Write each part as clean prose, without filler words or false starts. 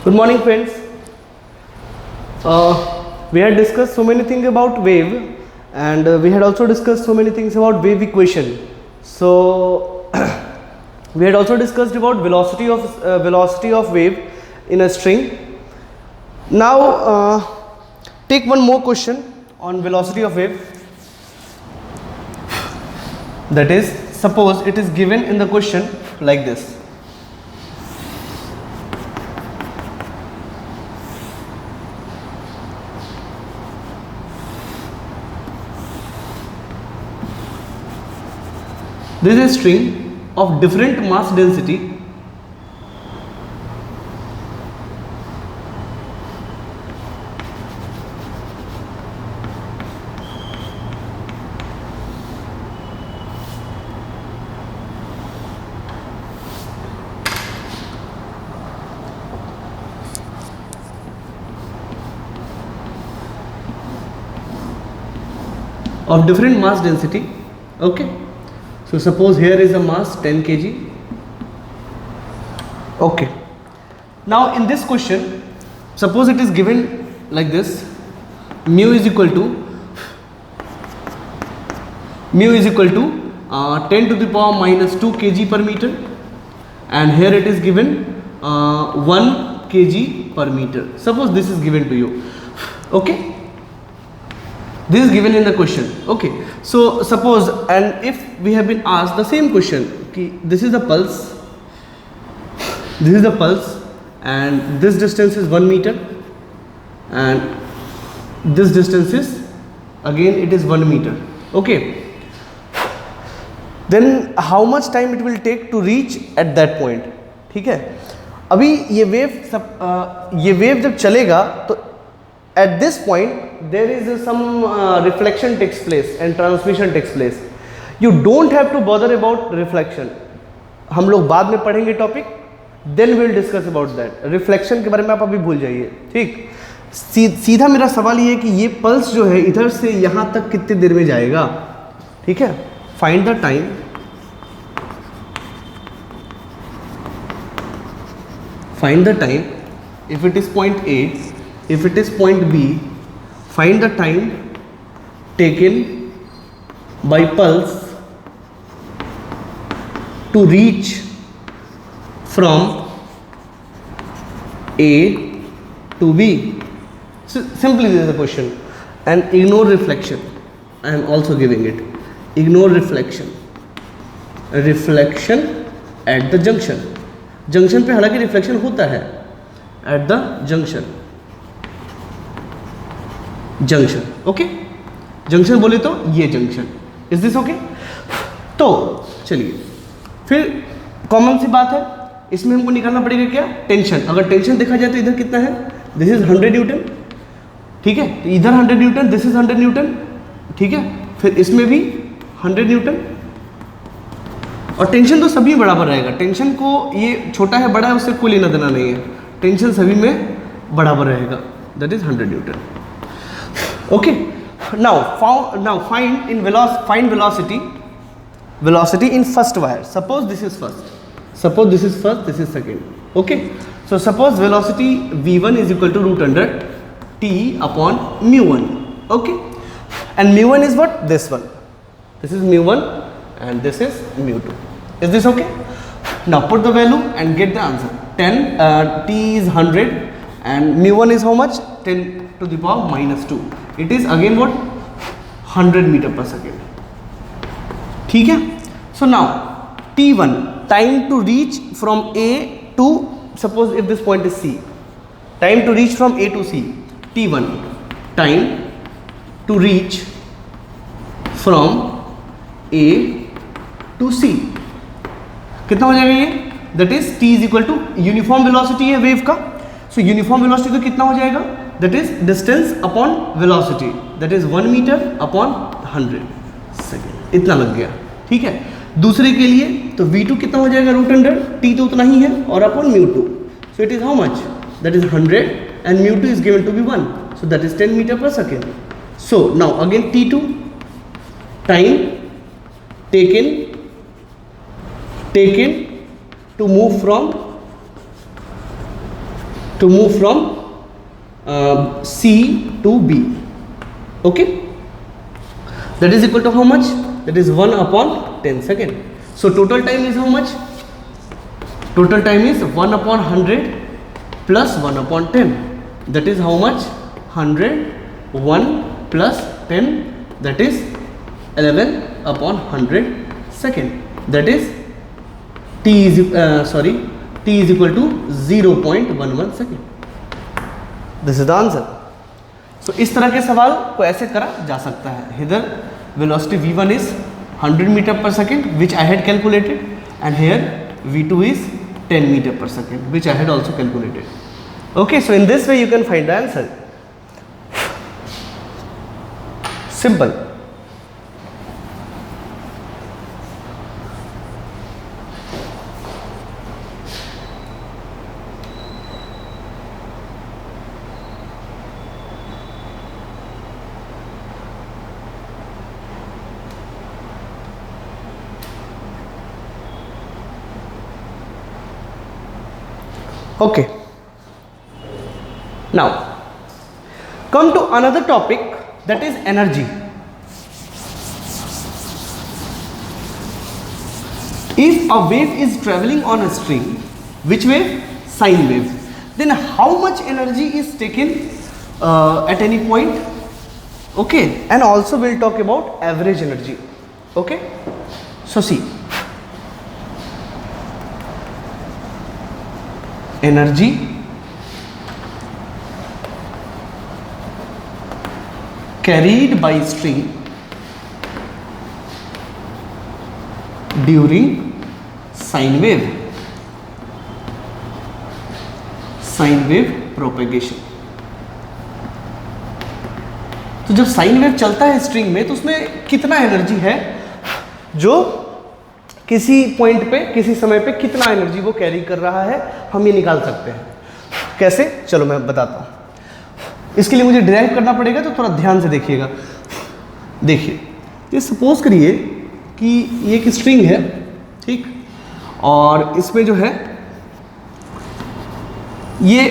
Good morning, friends. We had discussed so many things about wave, and we had also discussed so many things about wave equation. So we had also discussed about velocity of wave in a string. Now take one more question on velocity of wave. That is, suppose it is given in the question like this. This is a string of different mass density of different mass density. Okay. So suppose here is a mass 10 kg. Okay. Now in this question, suppose it is given like this: mu is equal to 10 to the power minus 2 kg per meter, and here it is given 1 kg per meter. Suppose this is given to you. Okay. This is given in the question. Okay. So suppose, and if we have been asked the same question, this is the pulse, and this distance is 1 meter, and this distance is again it is 1 meter. Okay. Then how much time it will take to reach at that point? ठीक है. अभी ये wave जब चलेगा तो at this point there is some reflection takes place and transmission takes place. You don't have to bother about reflection. हम लोग बाद में पढ़ेंगे topic, then we will discuss about that. Reflection के बारे में आप अभी भूल जाइए. ठीक, सीधा मेरा सवाल ये है कि ये पल्स जो है इधर से यहाँ तक कितनी देर में जाएगा. ठीक है. Find the time. Find the time. If it is point A, if it is point B, find the time taken by pulse to reach from A to B. So simply this is the question, and ignore reflection. I am also giving it. Ignore reflection. Reflection at the junction. Junction पे हालांकि reflection होता है. At the junction. Junction. Okay. Junction बोले तो ये junction. Is this okay? तो चलिए फिर कॉमन सी बात है, इसमें हमको निकालना पड़ेगा क्या? टेंशन. अगर टेंशन देखा जाए तो इधर कितना है? This is 100 Newton. ठीक है. तो इधर 100 न्यूटन, दिस इज 100 न्यूटन. ठीक है. फिर इसमें भी 100 न्यूटन, और टेंशन तो सभी बराबर रहेगा. टेंशन को ये छोटा है बड़ा है उससे कोई लेना देना नहीं है. टेंशन सभी में बराबर रहेगा. That is 100 Newton. Okay. Now find velocity in first wire. Suppose this is first. This is second. Okay. So suppose velocity v1 is equal to root under t upon mu1. Okay. And mu1 is what? This one. This is mu1 and this is mu2. Is this okay? Now put the value and get the answer. 10 t is 100 and mu1 is how much? 10 to the power minus 2. It is again what? 100 meter per second. ठीक है. So now t1, time to reach from A to, suppose if this point is C, time to reach from A to C. t1, time to reach from A to C. कितना हो जाएगा ये? That is t is equal to uniform velocity है wave का. So uniform velocity तो कितना हो जाएगा? That is distance upon velocity. That is 1 meter upon 100 second. इतना लग गया. ठीक है. दूसरे के लिए तो v2 कितना हो जाएगा? रूट अंडर t तो उतना ही है और upon mu2. So it is how much? That is 100 and mu2 is given to be 1. So that is 10 meter per second. So now again t2, time taken to move from to move from C to B. Okay, that is equal to how much? That is 1 upon 10 second. So total time is how much? Total time is 1 upon 100 plus 1 upon 10. That is how much? 100. 1 plus 10, that is 11 upon 100 second. That is t is equal to 0.11 second. This is the answer. So इस तरह के सवाल को ऐसे करा जा सकता है. Here velocity v1 is 100 meter per second, which I had calculated, and here v2 is 10 meter per second, which I had also calculated. Okay, so in this way you can find the answer. Simple. Okay, now come to another topic, that is energy. If a wave is traveling on a string, which wave? Sine wave. Then how much energy is taken at any point? Okay, and also we'll talk about average energy. Okay, so see, energy carried by string during sine wave propagation. तो जब sine wave चलता है string में तो उसमें कितना energy है जो किसी पॉइंट पे किसी समय पे कितना एनर्जी वो कैरी कर रहा है, हम ये निकाल सकते हैं. कैसे? चलो मैं बताता हूँ. इसके लिए मुझे डिराइव करना पड़ेगा, तो थोड़ा ध्यान से देखिएगा. देखिए, ये सपोज करिए कि ये एक स्ट्रिंग है, ठीक, और इसमें जो है ये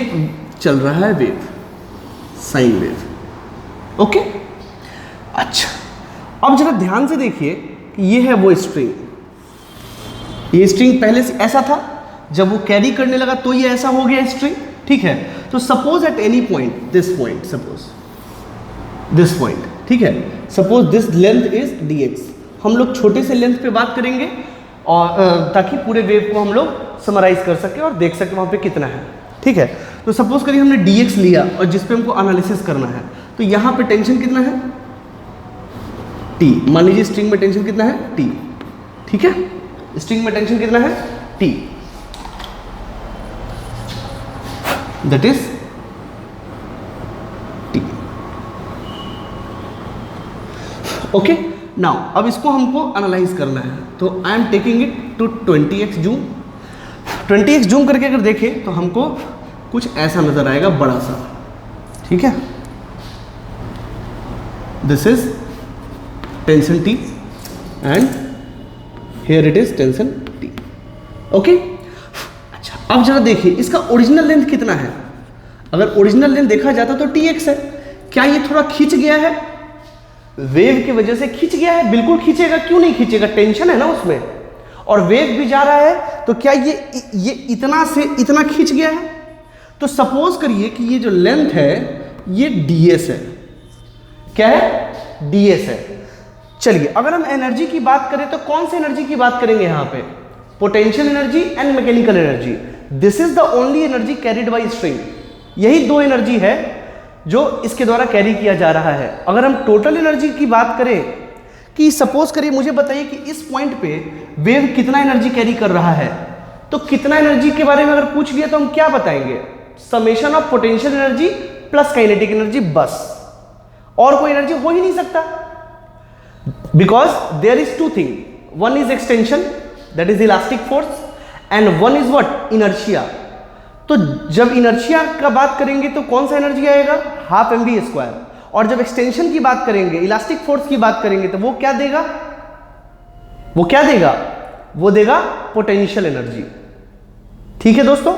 चल रहा है वेव, साइन वेव. ओके, अच्छा, अब जरा ध्यान से देखिए कि ये है वो स्ट्रिंग. ये स्ट्रिंग पहले से ऐसा था, जब वो कैरी करने लगा तो ये ऐसा हो गया स्ट्रिंग, ठीक है. तो suppose at any point, this point, suppose this point, ठीक है, suppose this length is dx. हम लोग छोटे से लेंथ पे बात करेंगे और ताकि पूरे वेव को हम लोग समराइज कर सके और देख सके वहाँ पे कितना है, ठीक है. तो सपोज करिए हमने dx लिया और जिस पे हमको एनालिसिस करना है, तो यहाँ पे टेंशन कितना है? t. मान लीजिए स्ट्रिंग में टेंशन कितना है? t. ठीक है, स्ट्रिंग में टेंशन कितना है? t. That is t. Okay, now अब इसको हमको एनालाइज करना है, तो I am taking it to 20x zoom. 20x zoom करके अगर देखें तो हमको कुछ ऐसा नजर आएगा, बड़ा सा, ठीक है. This is tension t and here it is tension t. Okay, अच्छा, अब जरा देखिए इसका ओरिजिनल लेंथ कितना है. अगर ओरिजिनल लेंथ देखा जाता तो tx है. क्या ये थोड़ा खींच गया है? वेव की वजह से खींच गया है. बिल्कुल खींचेगा, क्यों नहीं खींचेगा? टेंशन है ना उसमें, और वेव भी जा रहा है, तो क्या ये इतना से इतना खींच गया है? तो सपोज करिए कि ये जो लेंथ है ये ds है. क्या है? ds है. चलिए, अगर हम एनर्जी की बात करें तो कौन सी एनर्जी की बात करेंगे यहाँ पे? Potential energy and mechanical energy. This is the only energy carried by string. यही दो एनर्जी है जो इसके द्वारा कैरी किया जा रहा है. अगर हम टोटल एनर्जी की बात करें कि सपोज करिए, मुझे बताइए कि इस पॉइंट पे वेव कितना एनर्जी कैरी कर रहा है, तो कितना एनर्जी के बारे में अगर पूछ लिया तो हम क्या बताएंगे? Summation of potential energy plus kinetic energy, बस. और कोई एनर्जी हो ही नहीं सकता, because there is two thing. One is extension, that is elastic force, and one is what? Inertia. तो जब इनर्शिया का बात करेंगे तो कौन सा एनर्जी आएगा? Half mv². और जब एक्सटेंशन की बात करेंगे, इलास्टिक फोर्स की बात करेंगे, तो वो क्या देगा? वो क्या देगा? वो देगा पोटेंशियल एनर्जी. ठीक है दोस्तों,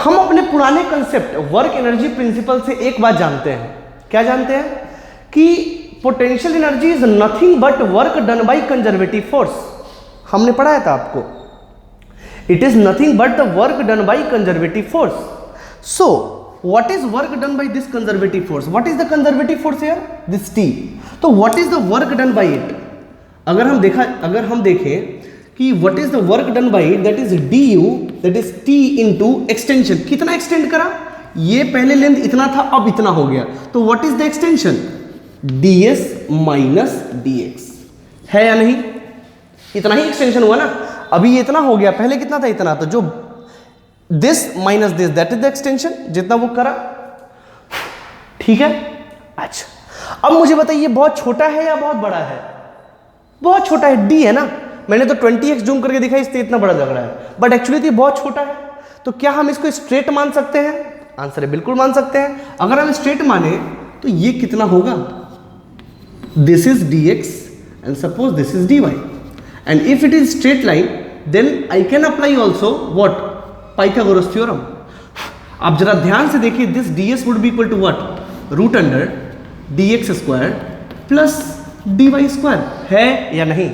हम अपने पुराने कंसेप्ट वर्क एनर्जी प्रिंसिपल से एक बात जानते हैं, क्या जानते हैं कि potential energy is nothing but work done by conservative force. हमने पढ़ाया था आपको, it is nothing but the work done by conservative force. So what is work done by this conservative force? What is the conservative force here? This T. तो what is the work done by it? अगर हम देखें कि what is the work done by it, that is d u, that is T into extension. कितना extend करा? ये पहले length इतना था, अब इतना हो गया, तो what is the extension? ds minus dx है या नहीं? इतना ही एक्सटेंशन हुआ ना, अभी ये इतना हो गया, पहले कितना था? इतना। तो जो this minus this that is the extension, जितना वो करा। ठीक है, अच्छा अब मुझे बताइए बहुत छोटा है या बहुत बड़ा है? बहुत छोटा है, d है ना, मैंने तो 20x जूम करके दिखाई इसलिए इतना बड़ा लग रहा है, बट एक्चुअली तो बहुत छोटा है। तो क्या हम इसको स्ट्रेट मान सकते हैं? आंसर है बिल्कुल मान सकते हैं। अगर हम स्ट्रेट माने तो ये कितना होगा? This is dx and suppose this is dy, and if it is straight line then I can apply also what? Pythagoras theorem. अब जरा ध्यान से देखिए, this ds would be equal to what? Root under dx square plus dy square, है या नहीं?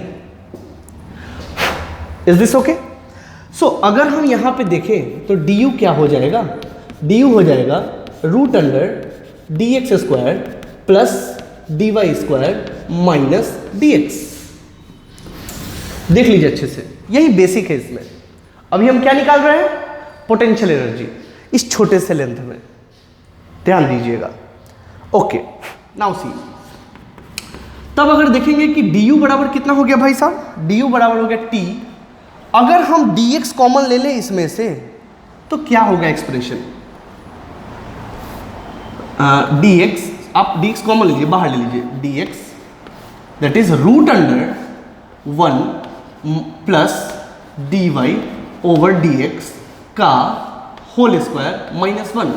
Is this okay? So अगर हम यहां पे देखें तो du क्या हो जाएगा? du हो जाएगा root under dx square plus dy square minus dx। देख लीजिए अच्छे से, यही बेसिक है इसमें। अभी हम क्या निकाल रहे हैं? पोटेंशियल एनर्जी इस छोटे से लेंथ में, ध्यान दीजिएगा। ओके, नाउ सी, तब अगर देखेंगे कि du बराबर कितना हो गया भाई साहब? du बराबर हो गया t। अगर हम dx कॉमन ले लें इसमें से तो क्या होगा एक्सप्रेशन? dx, आप dx कॉमन लीजिए, बाहर ले लीजिए, dx that is root under 1 plus dy over dx का होल स्क्वायर माइनस 1।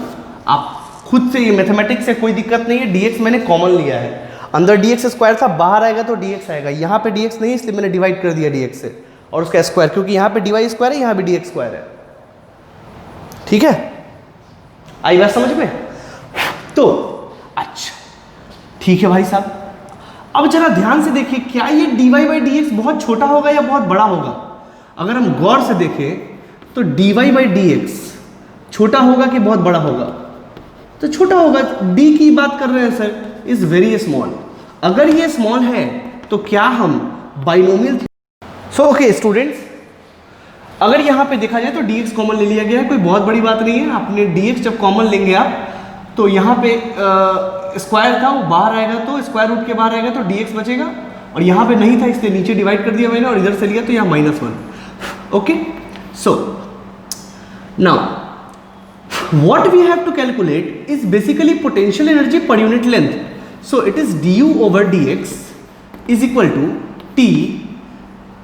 आप खुद से, ये मैथमेटिक्स से कोई दिक्कत नहीं है, dx मैंने कॉमन लिया है, अंदर dx स्क्वायर था, बाहर आएगा तो dx आएगा। यहाँ पे dx नहीं, इसलिए मैंने डिवाइड कर दिया dx से और उसका स्क्वायर, क्योंकि यहाँ पे dy स्क्वायर है, यहाँ पे dx स्क्वायर है। ठीक है, आई बात समझ में? तो अच्छा ठीक है भाई साहब, अब जरा ध्यान से देखिए, क्या ये dy बाई dx बहुत छोटा होगा या बहुत बड़ा होगा? अगर हम गौर से देखें तो dy बाई dx छोटा होगा कि बहुत बड़ा होगा? तो छोटा होगा। d की बात कर रहे हैं सर, इज वेरी स्मॉल। अगर ये स्मॉल है तो क्या हम बाइनोमियल? सो ओके स्टूडेंट्स, अगर यहाँ पे देखा जाए तो dx कॉमन ले लिया गया है, कोई बहुत बड़ी बात नहीं है। आपने dx जब कॉमन लेंगे आप तो यहाँ पे स्क्वायर था, वो बाहर आएगा तो स्क्वायर रूट के बाहर आएगा तो dx बचेगा, और यहाँ पे नहीं था इसलिए नीचे डिवाइड कर दिया मैंने और इधर से लिया तो यहाँ -1। Okay, so now what we have to calculate is basically potential energy per unit length. So it is du over dx is equal to t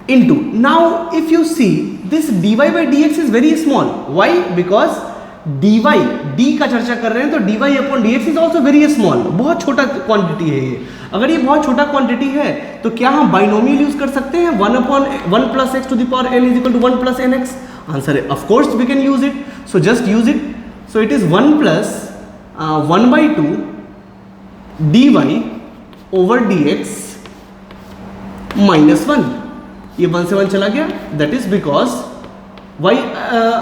into, now if you see this dy by dx is very small. Why? Because dy, d का चर्चा कर रहे हैं तो dy upon dx is also very small, बहुत छोटा quantity है ये। अगर ये बहुत छोटा क्वांटिटी है तो क्या हम बाइनोमियल यूज कर सकते हैं? 1 upon 1 plus x to the power n is equal to 1 plus nx? Answer है of course we can use it, so just use it. So it is 1 plus 1 by 2 dy over dx minus 1। ये 1 से 1 चला गया, that is because why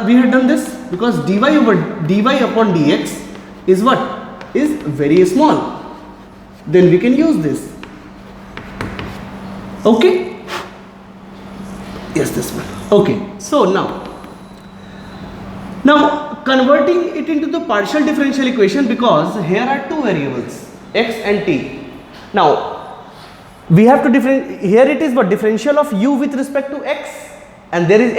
we have done this, because dy upon dx is what? Is very small, then we can use this. Okay, yes, this one. Okay, so now converting it into the partial differential equation, because here are two variables x and t. Now we have to here it is what? Differential of u with respect to x, and there is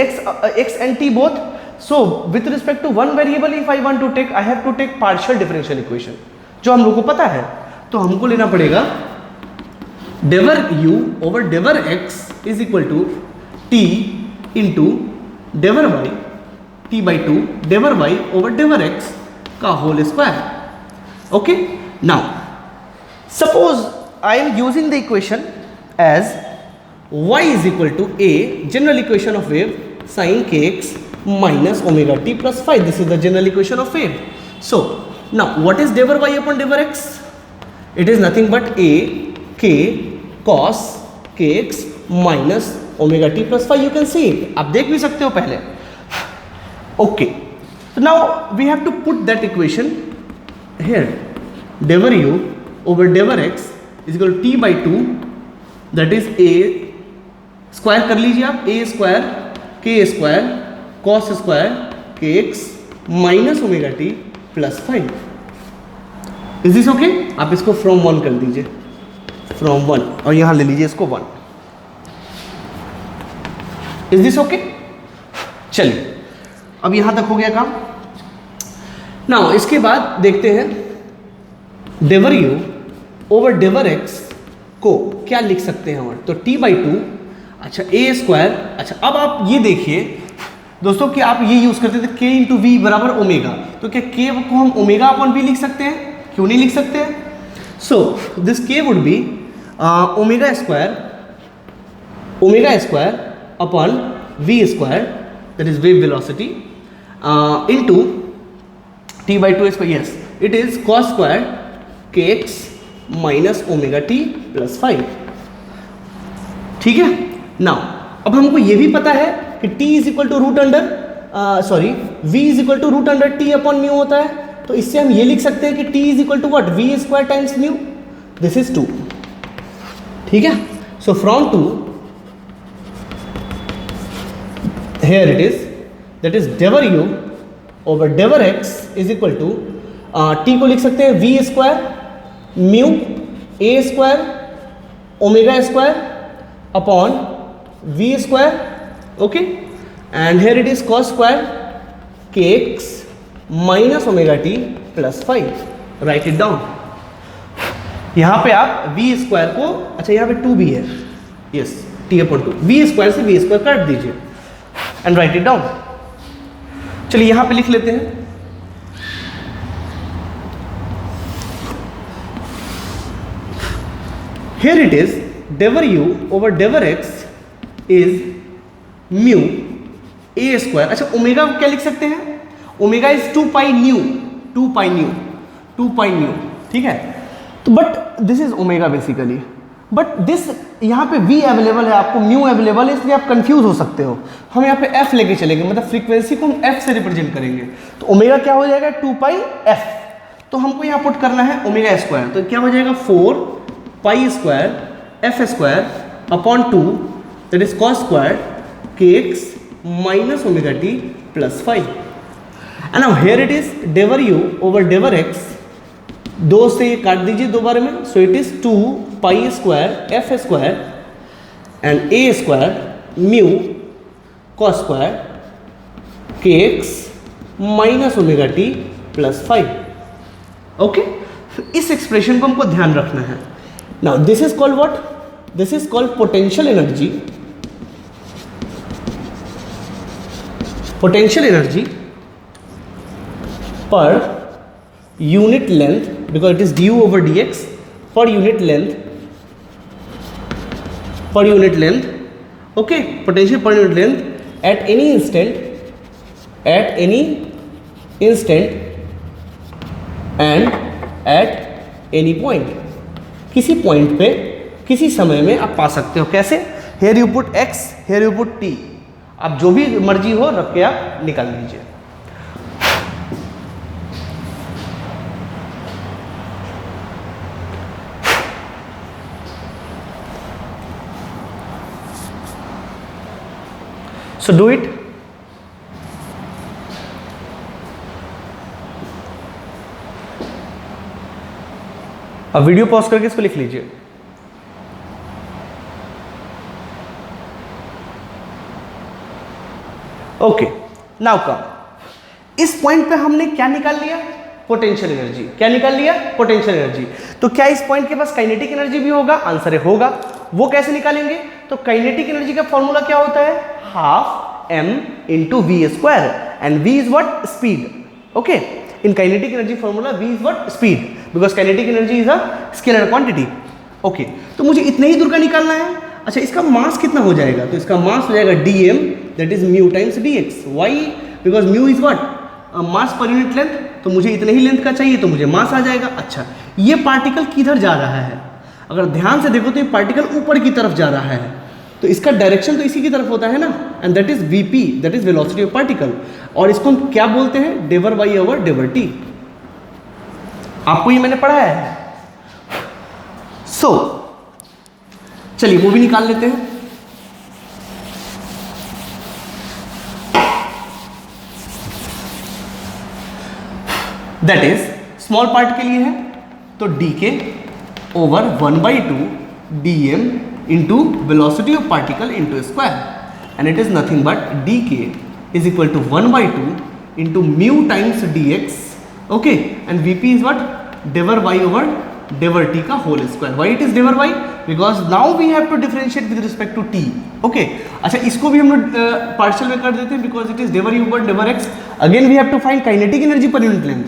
x and t both. So with respect to one variable if I want to take, I have to take partial differential equation, जो हम लोग को पता है। तो हमको लेना पड़ेगा डेवर u ओवर डेवर x is equal to t into डेवर y t बाई 2 डेवर y ओवर डेवर x का whole square. Okay, now suppose I am using the equation as y is equal to a, general equation of wave, sin kx minus omega t plus phi. This is the general equation of wave. So now what is del y upon del x? It is nothing but a k cos kx minus omega t plus phi. You can see it. आप देख भी सकते हो पहले. Okay. So now we have to put that equation here. Del u over del x is equal to t by 2, that is a square कर लीजिए आप, a square k square cos square kx minus omega t plus 5. Is this okay? आप इसको from 1 कर दीजिए, from 1, और यहां ले लीजिए इसको 1. Is this okay? चलिए, अब यहां तक हो गया काम. नाउ इसके बाद देखते हैं डेवर यू ओवर डेवर एक्स को क्या लिख सकते हैं हम. तो t बाई 2, अच्छा a स्क्वायर. अच्छा अब आप ये देखिए दोस्तों कि आप ये यूज करते थे k इंटू वी बराबर ओमेगा, तो क्या k को हम ओमेगा अपॉन वी लिख सकते हैं? क्यों नहीं लिख सकते हैं? So this k would be omega square upon v square, that is wave velocity, into t by 2 square. Yes, it is cos square kx minus omega t plus 5. ठीक है. नाउ अब हमको ये भी पता है कि t is equal to root under v is equal to root under t upon mu होता है. तो इससे हम ये लिख सकते हैं कि t is equal to what, v square times mu. This is 2. ठीक है. So from 2 here it is, that is डेवर u ओवर डेवर x is equal to t को लिख सकते हैं v square mu a square omega square upon v square. Okay, and here it is cos square kx minus omega t plus 5. Write it down. यहां पे आप v square को, अच्छा यहां पे 2 भी है, yes, t upon 2, v square से v स्क्वायर काट दीजिए एंड राइट इट डाउन. चलिए यहां पे लिख लेते हैं. Here it is डेवर u over डेवर x is mu a square. अच्छा ओमेगा क्या लिख सकते हैं? Omega is 2 pi nu. ठीक है. तो but this is omega basically, but this यहाँ पे v अवेलेबल है, आपको म्यू अवेलेबल है, इसलिए आप कंफ्यूज हो सकते हो. हम यहाँ पे f लेके चलेंगे, मतलब फ्रीक्वेंसी को हम f से रिप्रेजेंट करेंगे. तो ओमेगा क्या हो जाएगा? 2 पाई f. तो हमको यहाँ पुट करना है ओमेगा स्क्वायर. तो क्या हो जाएगा? 4 pi square F square upon 2, that is cos square kx minus omega t plus 5. And now here it is डेवर u ओवर डेवर x. 2 से ये काट दीजिए दो बार में. So it is 2 pi square F square and a square mu cos square kx minus omega t plus 5. Okay, इस एक्सप्रेशन को हमको ध्यान रखना है. Now this is called what? This is called potential energy. Potential energy per unit length, because it is du over dx per unit length. Okay, potential per unit length at any instant and at any point. किसी point पे किसी समय में आप पा सकते हो. कैसे? Here you put x, here you put t. आप जो भी मर्जी हो रख के आप निकाल लीजिए. So do it. अब वीडियो पॉज करके इसको लिख लीजिए. Okay, now come. इस पॉइंट पे हमने क्या निकाल लिया? Potential energy. क्या निकाल लिया? Potential energy. तो क्या इस पॉइंट के पास काइनेटिक एनर्जी भी होगा? आंसर है होगा. वो कैसे निकालेंगे? तो काइनेटिक एनर्जी का फॉर्मूला क्या होता है? Half m into v square, and v is what? Speed. Okay, in kinetic energy formula v is what? Speed, because kinetic energy is a scalar quantity. Okay, तो मुझे इतने ही दूर का निकालना है. अच्छा इसका मास कितना हो जाएगा, तो इसका मास हो जाएगा dm that is mu times dx। Why? Because mu is what, mass per unit length, तो मुझे इतने ही लेंथ का चाहिए तो मुझे मास आ जाएगा। अच्छा ये पार्टिकल किधर जा रहा है, अगर ध्यान से देखो तो ये पार्टिकल ऊपर की तरफ जा रहा है, तो इसका डायरेक्शन तो इसी की तरफ होता है ना, and that is vp that is velocity of particle. और इसको हम क्या बोलते हैं, डेवर वाई ओवर डेवर टी। आपको ये मैंने पढ़ाया है। सो चलिए वो भी निकाल लेते हैं। दैट इज स्मॉल पार्ट के लिए है तो d k over 1/2 dm into velocity of particle into square, and it is nothing but d k is equal to 1/2 into mu times dx, okay, and vp is what, डेवर y over डेवर t का whole square. Why it is डेवर y? Because now we have to differentiate with respect to t, okay. अच्छा इसको भी हम लोग partial में कर देते हैं बिकॉज इट इज डेवर u ओवर डेवर x। Again we have to find kinetic energy per unit length,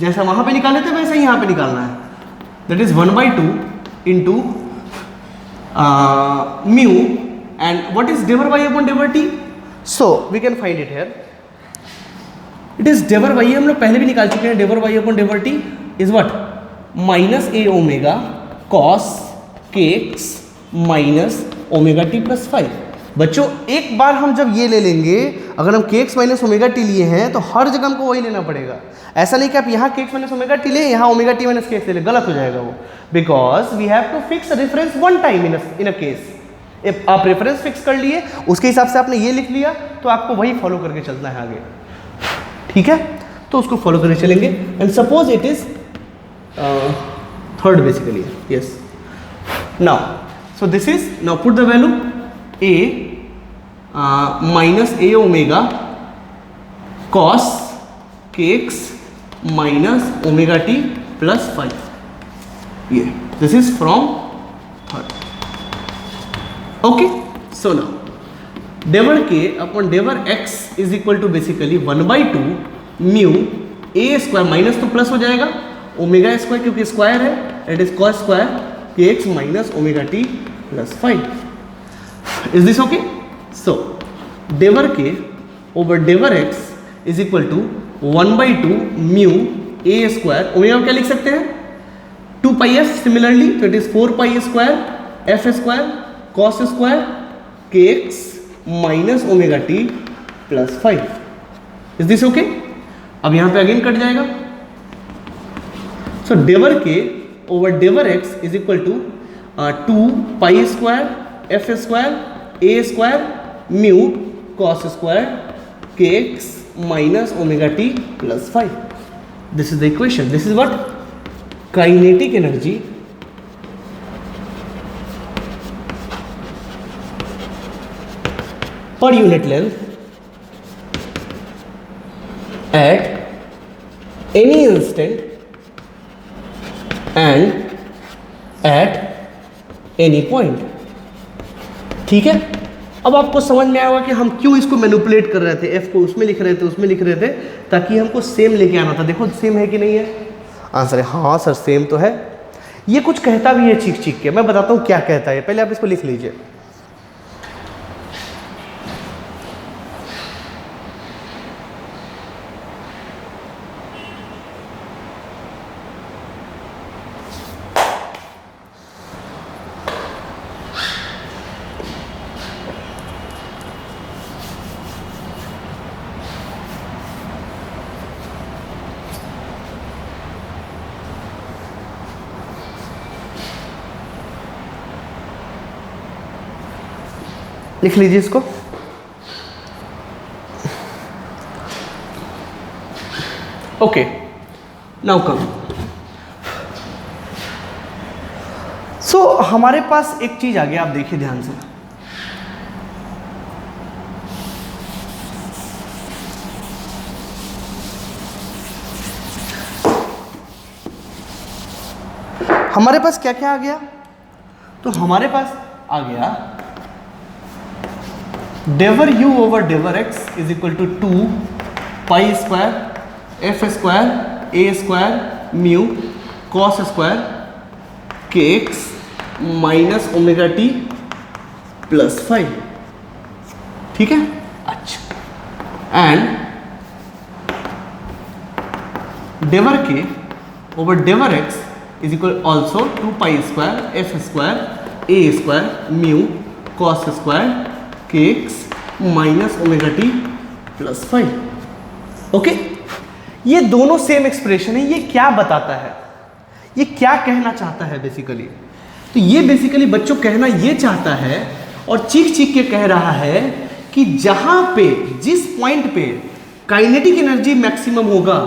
जैसा वहां पे निकाले थे वैसा ही यहाँ पे निकालना है। That is 1/2 into mu, and what is डेवर y अपॉन डेवर t? So we can find it here. It is डेवर y, हम लोग पहले भी निकाल चुके हैं। डेवर y अपॉन डेवर t is what, minus a omega cos k x minus omega t plus 5। बच्चों एक बार हम जब ये ले लेंगे, अगर हम के एक्स माइनस ओमेगा टी लिए हैं तो हर जगह हमको वही लेना पड़ेगा। ऐसा नहीं कि आप यहाँ के एक्स माइनस ओमेगा टी ले, यहाँ omega t minus k x ले, गलत हो जाएगा वो, because we have to fix reference one time in a case. आप रेफरेंस फिक्स कर लिए, उसके हिसाब से आपने ये लिख लिया, तो आपको वही फॉलो करके चलना है आगे, ठीक है। तो उसको फॉलो करके चलेंगे। And suppose it is third basically, yes. Now so this is, now put the value a minus a omega cos k x minus omega t plus 5, ये this is from third, okay. So now डेवर k upon डेवर x is equal to basically 1/2 mu a square, minus तो plus हो जाएगा, omega square क्योंकि square है, it is cos square k x minus omega t plus 5। Is this okay? So डेवर k over डेवर x is equal to 1/2 mu a square, omega क्या लिख सकते हैं, 2 पाई एफ, सिमिलरली तो it is 4 pi square F square cos square k x minus omega t plus 5। Is this okay? अब यहां पे अगेन कट जाएगा। सो डेवर के ओवर डेवर x is equal to 2 pi square F square A square mu cos square k x minus omega t plus 5। This is the equation. This is what, kinetic energy per unit length at any instant and at any point, ठीक है। अब आपको समझ में आया होगा कि हम क्यों इसको मैनिपुलेट कर रहे थे, एफ को उसमें लिख रहे थे उसमें लिख रहे थे, ताकि हमको सेम लेके आना था। देखो सेम है कि नहीं है, आंसर है हाँ सर सेम तो है। ये कुछ कहता भी है चीख चीख के, मैं बताता हूँ क्या कहता है, पहले आप इसको लिख लीजिए। लिख लीजिए इसको। Okay now come. सो हमारे पास एक चीज आ गया, आप देखिए ध्यान से। हमारे पास क्या क्या आ गया, तो हमारे पास आ गया डेवर u ओवर डेवर x is equal to 2 pi square F square A square mu cos square k x minus omega t +5, ठीक है। अच्छा, एंड डेवर के ओवर डेवर x is equal also 2π² f² a² mu cos square kx minus ω_t +5। Okay, ये दोनों same expression है। ये क्या बताता है, ये क्या कहना चाहता है बेसिकली? तो ये बेसिकली बच्चों कहना ये चाहता है और चीख चीख के कह रहा है कि जहां पे जिस पॉइंट पे काइनेटिक एनर्जी मैक्सिमम होगा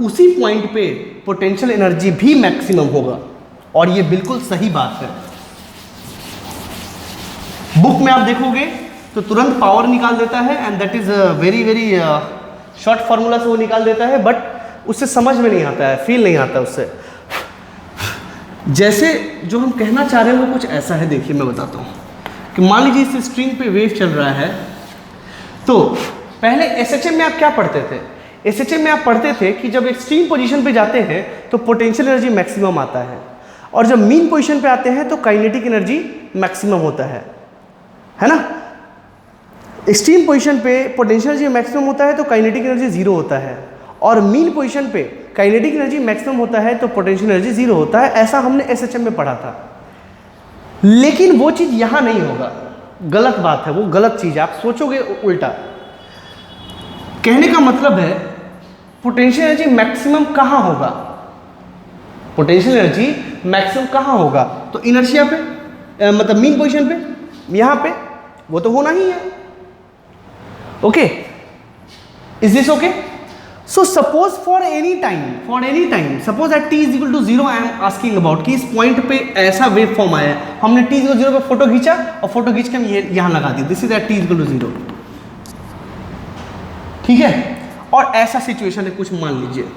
उसी पॉइंट पे पोटेंशियल एनर्जी भी मैक्सिमम होगा। और ये बिल्कुल सही बात है। बुक में आप देखोगे तो तुरंत पावर निकाल देता है and that is very very short formula से वो निकाल देता है, बट उससे समझ में नहीं आता है, फील नहीं आता उससे। जैसे जो हम कहना चाह रहे हैं वो कुछ ऐसा है। देखिए मैं बताता हूँ कि मान लीजिए इस स्ट्रिंग पे वेव चल रहा है, तो पहले एसएचएम में आप क्या पढ़ते थे? एसएचएम में आप पढ़ते थे कि जब एक्सट्रीम पोजीशन पे जाते हैं तो पोटेंशियल एनर्जी मैक्सिमम आता है, और जब मीन पोजीशन पे आते हैं तो काइनेटिक एनर्जी मैक्सिमम होता है ना। एक्सट्रीम पोजीशन पे पोटेंशियल एनर्जी मैक्सिमम होता है तो काइनेटिक एनर्जी जीरो होता है, और मीन पोजीशन पे काइनेटिक एनर्जी मैक्सिमम होता है तो पोटेंशियल एनर्जी जीरो होता है। ऐसा हमने एसएचएम में पढ़ा था। लेकिन वो चीज़ यहाँ नहीं होगा, गलत बात है, वो गलत चीज़ है। आप सोचोगे उल्टा। कहने का मतलब है पोटेंशियल एनर्जी मैक्सिमम कहाँ होगा? पोटेंशियल एनर्जी मैक्सिमम कहाँ होगा? तो इनर्शिया पे, मतलब मीन पोजीशन पे, यहाँ पे, वो तो होना ही है। Okay, is this okay? So suppose for any time suppose at t is equal to 0 I am asking about कि इस पॉइंट पे ऐसा वेव फॉर्म आया है, हमने t इक्वल 0 पे फोटो खींचा और फोटो खींच के हम ये यहाँ लगा दिया, this is at t equal to 0, ठीक है। और ऐसा सिचुएशन है कुछ, मान लीजिए,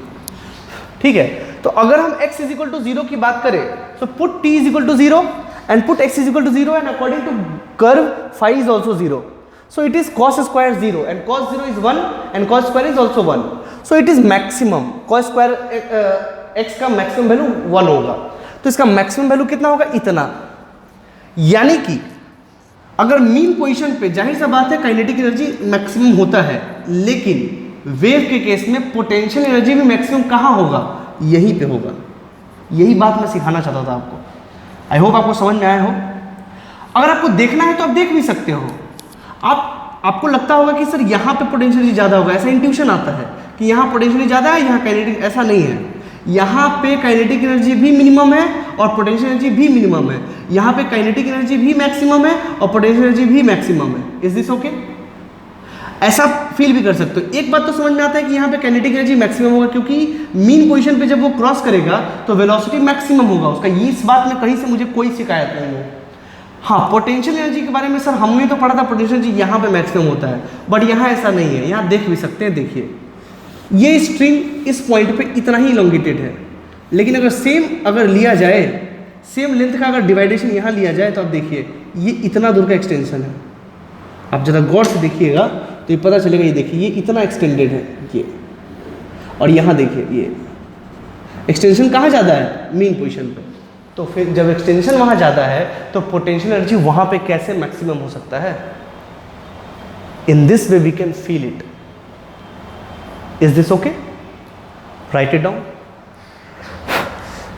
ठीक है। तो अगर हम x इज इक्वल टू 0 की बात करें तो put t is equal to 0 and put x is equal to 0 and according to curve phi is also 0. So it is cos square 0 and cos 0 is 1 and cos square is also 1. So it is maximum. Cos square x का maximum value 1 होगा, तो इसका maximum value कितना होगा? इतना। यानी कि अगर मीन पोजीशन पे जाहिर सा बात है काइनेटिक एनर्जी मैक्सिमम होता है, लेकिन वेव के केस में पोटेंशियल एनर्जी भी मैक्सिमम कहाँ होगा? यहीं पे होगा। यही बात मैं सिखाना चाहता था आपको। आई होप आपको समझ में आया हो। अगर आपको देखना है तो आप देख भी सकते हो। आपको लगता होगा कि सर यहाँ पे पोटेंशियल एनर्जी ज़्यादा होगा, ऐसा इंट्यूशन आता है कि यहाँ पोटेंशियल ज़्यादा है, यहाँ काइनेटिक, ऐसा नहीं है। यहाँ पे काइनेटिक एनर्जी भी मिनिमम है और पोटेंशियल एनर्जी भी मिनिमम है। यहाँ पे काइनेटिक एनर्जी भी मैक्सिमम है और पोटेंशियल एनर्जी भी मैक्सिमम है। Is this okay? ऐसा फील भी कर सकते हो। एक बात तो समझ में आता है कि यहाँ पे काइनेटिक एनर्जी मैक्सिमम होगा, क्योंकि मीन पोजीशन पे जब वो क्रॉस करेगा तो वेलोसिटी मैक्सिमम होगा उसका। ये इस बात में कहीं से मुझे कोई शिकायत नहीं है। हाँ, पोटेंशियल एनर्जी के बारे में सर हमने तो पढ़ा था पोटेंशियल एनर्जी यहाँ पे मैक्सिमम होता है, बट यहाँ ऐसा नहीं है। यहाँ देख भी सकते हैं, देखिए ये स्ट्रिंग इस पॉइंट पे इतना ही इलोंगेटेड है, लेकिन अगर सेम लिया जाए, सेम लेंथ का अगर डिवाइडेशन यहाँ लिया जाए तो आप देखिए ये इतना दूर का एक्सटेंशन है। आप ज़रा गौर से देखिएगा तो ये पता चलेगा। ये देखिए ये इतना एक्सटेंडेड है ये, और यहाँ देखिए ये एक्सटेंशन कहाँ ज़्यादा है? मीन पोजीशन पे। तो फिर जब एक्सटेंशन वहाँ ज़्यादा है तो पोटेंशियल एनर्जी वहाँ पे कैसे मैक्सिमम हो सकता है? In this way we can feel it. Is this okay? Write it down.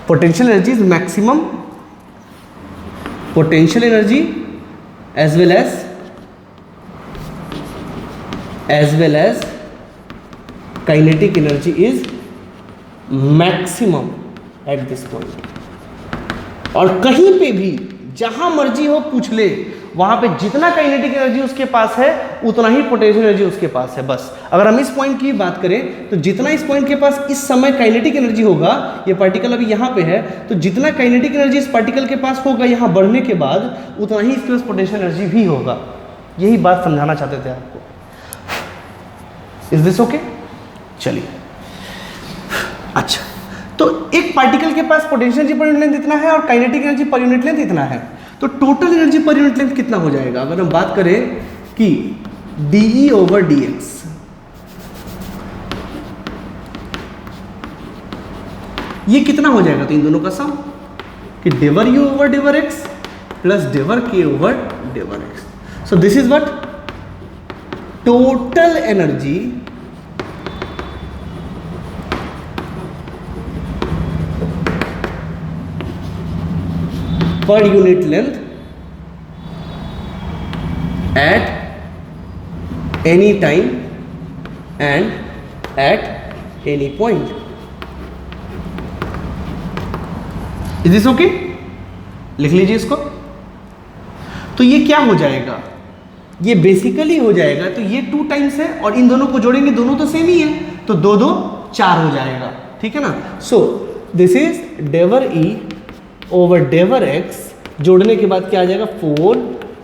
Potential energy is maximum, potential energy as well as kinetic energy is maximum at this point। और कहीं पे भी जहां मर्जी हो पूछ ले, वहां पे जितना काइनेटिक एनर्जी उसके पास है उतना ही पोटेंशियल एनर्जी उसके पास है। बस अगर हम इस पॉइंट की बात करें तो जितना इस पॉइंट के पास इस समय काइनेटिक एनर्जी होगा, ये पार्टिकल अभी यहाँ पे है, तो जितना काइनेटिक एनर्जी इस पार्टिकल के पास होगा यहाँ बढ़ने के बाद, उतना ही इसके पास पोटेंशियल एनर्जी भी होगा। यही बात समझाना चाहते थे आपको। Is this okay? चलिए, अच्छा, तो एक पार्टिकल के पास potential energy per unit length इतना है और kinetic energy per unit length इतना है, तो total energy per unit length कितना हो जाएगा? अगर हम बात करें कि dE/dx, ये कितना हो जाएगा? तो इन दोनों का सम कि डेवर U/डेवर x प्लस डेवर K/डेवर x। So this is what total energy per unit length at any time and at any point. Is this okay? लिख लीजिए इसको। तो ये क्या हो जाएगा, ये बेसिकली हो जाएगा, तो ये 2 टाइम्स है और इन दोनों को जोड़ेंगे, दोनों तो सेम ही है, तो 2 2 4 हो जाएगा, ठीक है ना। सो दिस इज डेवर ई ओवर डेवर एक्स, जोड़ने के बाद क्या आ जाएगा 4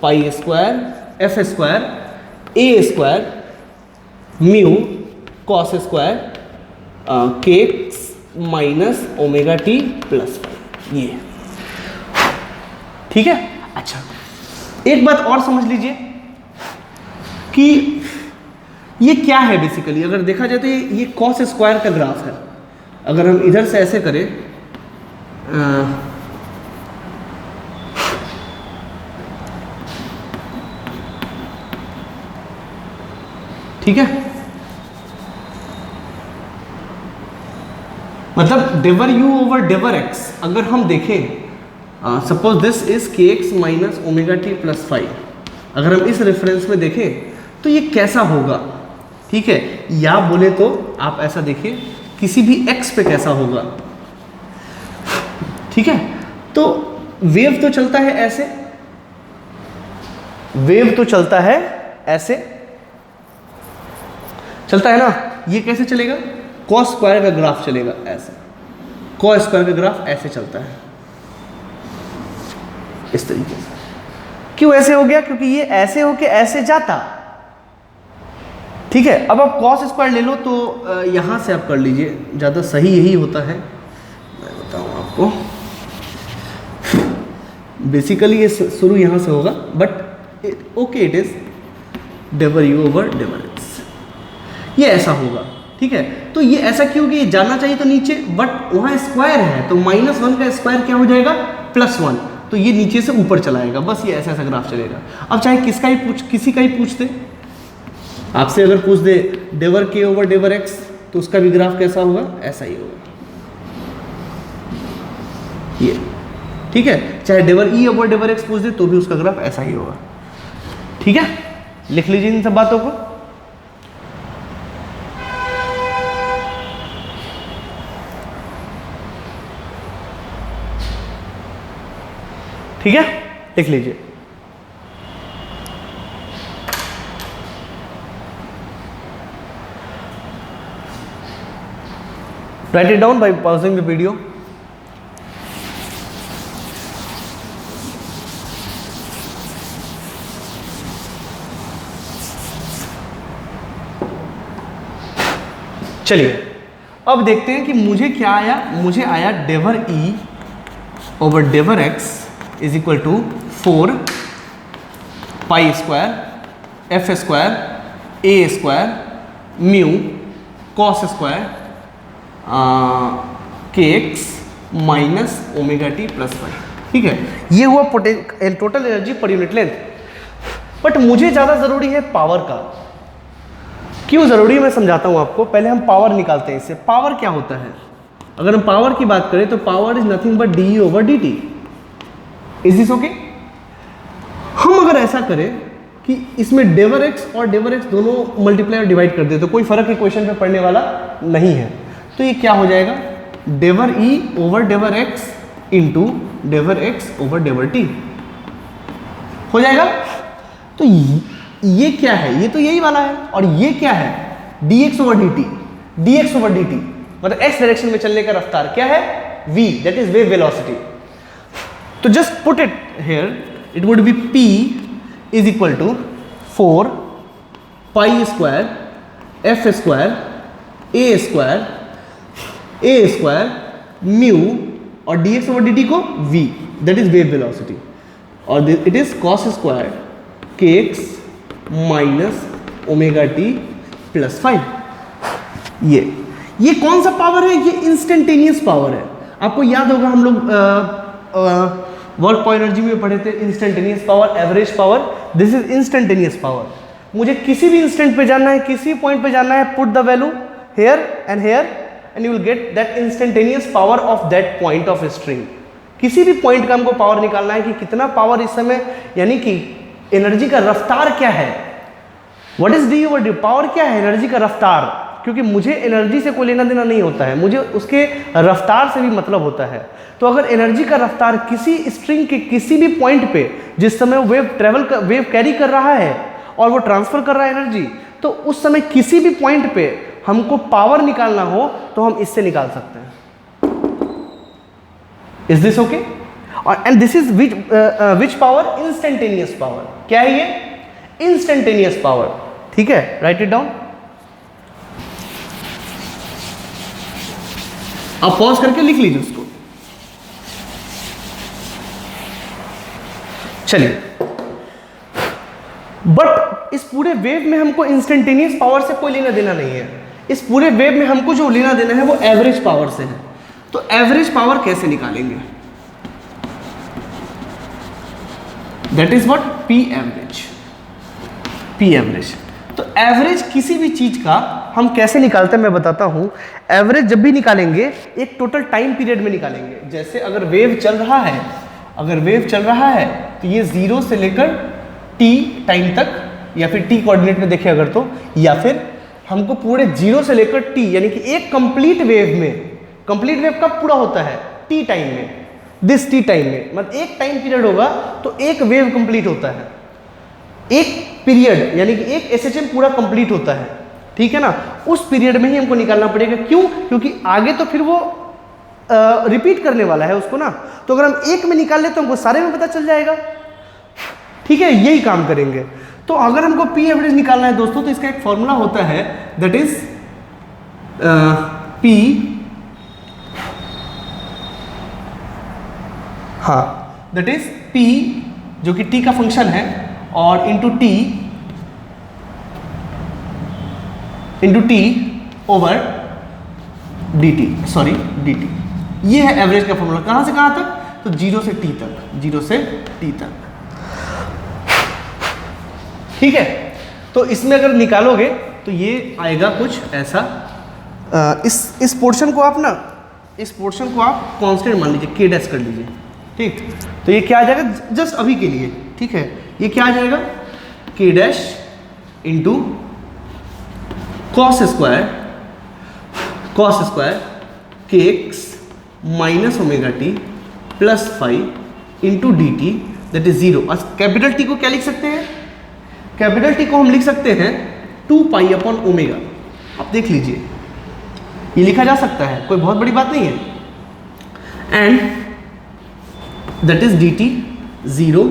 पाई स्क्वायर एफ स्क्वायर ए square mu cos square k x minus omega t plus, ये ठीक है। अच्छा, एक बात और समझ लीजिए कि ये क्या है बेसिकली, अगर देखा जाए तो ये कॉस स्क्वायर का ग्राफ है। अगर हम इधर से ऐसे करें, ठीक है, मतलब डेवर यू ओवर डेवर एक्स अगर हम देखें, सपोज दिस इज के x minus omega t plus 5, अगर हम इस रेफरेंस में देखें तो ये कैसा होगा, ठीक है। या बोले तो आप ऐसा देखिए किसी भी एक्स पे कैसा होगा, ठीक है। तो वेव तो चलता है ऐसे, वेव तो चलता है ऐसे, चलता है ना। ये कैसे चलेगा, कॉस स्क्वायर का ग्राफ चलेगा ऐसे, कॉस स्क्वायर का ग्राफ ऐसे चलता है इस तरीके से। क्यों ऐसे हो गया, क्योंकि ये ऐसे होके ऐसे जाता, ठीक है। अब आप कॉस स्क्वायर ले लो तो यहां से आप कर लीजिए, ज़्यादा सही यही होता है, मैं बताऊं आपको। बेसिकली ये शुरू यहां से होगा, बट ओके इट इज डेवर यू ओवर डेवर एक्स, ये ऐसा होगा, ठीक है। तो ये ऐसा क्यों कि ये जाना चाहिए तो नीचे, बट वहां स्क्वायर है तो -1 का स्क्वायर क्या हो जाएगा +1, तो ये नीचे से ऊपर चलाएगा, बस ये ऐसा ऐसा ग्राफ चलेगा। अब चाहे किसका ही किसी का ही पूछ दे, आपसे अगर पूछ दे डेवर के ओवर डेवर एक्स, तो उसका भी ग्राफ कैसा होगा, ऐसा ही होगा, ये, ठीक है। चाहे डेवर ई ओवर डेवर एक्स पूछ दे तो भी उसका ग्राफ ऐसा ही होगा, ठीक है। लिख लीजिए इन सब बातों को। ठीक है, लिख लीजिए। Write it down by pausing the video. चलिए अब देखते हैं कि मुझे क्या आया, मुझे आया डेवर ई ओवर डेवर x is equal to 4 pi square F square A square mu cos square k x minus omega t plus 5, ठीक है। ये हुआ total energy per unit length. But मुझे ज़्यादा ज़रूरी है पावर का। क्यों ज़रूरी है मैं समझाता हूँ आपको। पहले हम पावर निकालते हैं इससे। पावर क्या होता है, अगर हम पावर की बात करें तो power is nothing but D over d T. Is this okay? हम अगर ऐसा करें कि इसमें डेवर एक्स और डेवर एक्स दोनों मल्टीप्लाई और डिवाइड कर दे तो कोई फर्क इक्वेशन पे पड़ने वाला नहीं है। तो ये क्या हो जाएगा, डेवर ई ओवर डेवर एक्स इंटू डेवर एक्स ओवर डेवर टी हो जाएगा। तो ये क्या है, ये तो यही वाला है। और ये क्या है, d x over d t. D x over d t मतलब एक्स डायरेक्शन में चलने का रफ्तार क्या है, v, that is wave velocity. तो just put it here, it would be p is equal to 4 pi square F square A square mu और d x over d t को v, that is wave velocity, और it is cos square k x minus omega t plus 5। ये कौन सा power है, ये instantaneous power है। आपको याद होगा हम लोग वर्क पॉइंट एनर्जी में पढ़े थे instantaneous power, average power. This is instantaneous power. मुझे किसी भी इंस्टेंट पे जाना है, किसी पॉइंट पे जाना है, put the value here and you will get that instantaneous power of that point of string. किसी भी पॉइंट का हमको पावर निकालना है कि कितना पावर इस समय, यानी कि एनर्जी का रफ्तार क्या है। What is D over D, power क्या है, एनर्जी का रफ्तार। क्योंकि मुझे एनर्जी से कोई लेना देना नहीं होता है, मुझे उसके रफ्तार से भी मतलब होता है। तो अगर एनर्जी का रफ्तार किसी स्ट्रिंग के किसी भी पॉइंट पे जिस समय वेव कैरी कर रहा है और वो ट्रांसफर कर रहा है एनर्जी, तो उस समय किसी भी पॉइंट पे हमको पावर निकालना हो तो हम इससे निकाल सकते हैं। Is this okay? और and this is which power? Instantaneous power. क्या है ये? Instantaneous power. ठीक है, राइट इट डाउन। आप पॉज करके लिख लीजिए उसको। चलिए, बट इस पूरे वेव में हमको इंस्टेंटेनियस पावर से कोई लेना देना नहीं है। इस पूरे वेव में हमको जो लेना देना है वो एवरेज पावर से है। तो एवरेज पावर कैसे निकालेंगे? That is what? P average. P average. तो एवरेज किसी भी चीज का हम कैसे निकालते हैं मैं बताता हूं। एवरेज जब भी निकालेंगे एक टोटल टाइम पीरियड में निकालेंगे। जैसे अगर वेव चल रहा है, तो ये 0 से लेकर t टाइम तक, या फिर t कोऑर्डिनेट में देखें अगर तो, या फिर हमको पूरे 0 से लेकर t, यानी कि एक कंप्लीट वेव में, कंप्लीट वेव कब पूरा होता है? t टाइम में, दिस t टाइम में, मतलब एक टाइम पीरियड होगा तो एक वेव कंप्लीट होता है, एक पीरियड यानी कि एक SHM पूरा कंप्लीट होता है। ठीक है ना? उस पीरियड में ही हमको निकालना पड़ेगा। क्यों? क्योंकि आगे तो फिर वो रिपीट करने वाला है उसको ना। तो अगर हम एक में निकाल ले तो हमको सारे में पता चल जाएगा। ठीक है, यही काम करेंगे। तो अगर हमको पी एवरेज निकालना है दोस्तों, तो इसका एक फॉर्मूला होता है, दैट इज पी, हाँ, दैट इज पी जो कि टी का फंक्शन है, और into T over d T, sorry D T. ये है एवरेज का फॉर्मूला। कहां से कहां तक? तो 0 से टी तक, 0 से टी तक। ठीक है, तो इसमें अगर निकालोगे तो ये आएगा कुछ ऐसा। इस पोर्शन को आप ना, इस पोर्शन को आप कांस्टेंट मान लीजिए, के डैश कर लीजिए। ठीक, तो ये क्या आ जाएगा जस्ट अभी के लिए? ठीक है, ये क्या आ जाएगा? के dash into cos square k x minus omega t plus 5 into D T, that is 0। और कैपिटल टी को क्या लिख सकते हैं? कैपिटल टी को हम लिख सकते हैं 2 पाई अपॉन ओमेगा। आप देख लीजिए, ये लिखा जा सकता है, कोई बहुत बड़ी बात नहीं है। And that is d t 0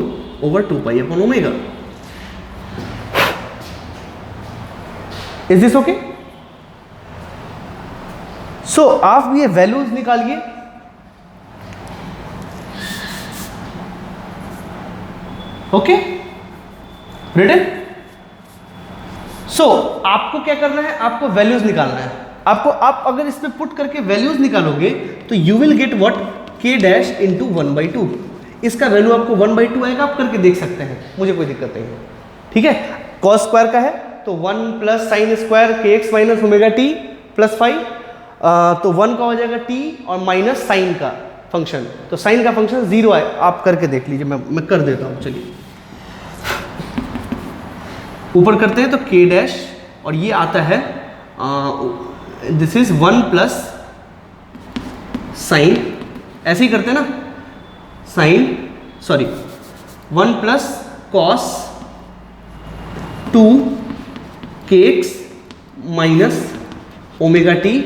over 2 pi upon omega. Is this okay? So आप भी ये वैल्यूज निकालिए। Okay, written? सो आपको क्या करना है? आपको वैल्यूज निकालना है। आपको, आप अगर इसमें पुट करके वैल्यूज निकालोगे तो यू विल गेट व्हाट? के डैश इंटू 1/2। इसका वैल्यू आपको 1/2 आएगा, आप करके देख सकते हैं, मुझे कोई दिक्कत नहीं है। ठीक है, कॉस स्क्वायर का है तो 1 plus sine square k x minus omega t plus 5, तो 1 का हो जाएगा टी और माइनस साइन का फंक्शन, तो साइन का फंक्शन 0 आए। आप करके देख लीजिए, मैं कर देता हूँ। चलिए ऊपर करते हैं तो के डैश, और ये आता है दिस इज 1 प्लस साइन, ऐसे ही करते हैं ना, साइन, सॉरी 1 प्लस कॉस 2 के x minus omega t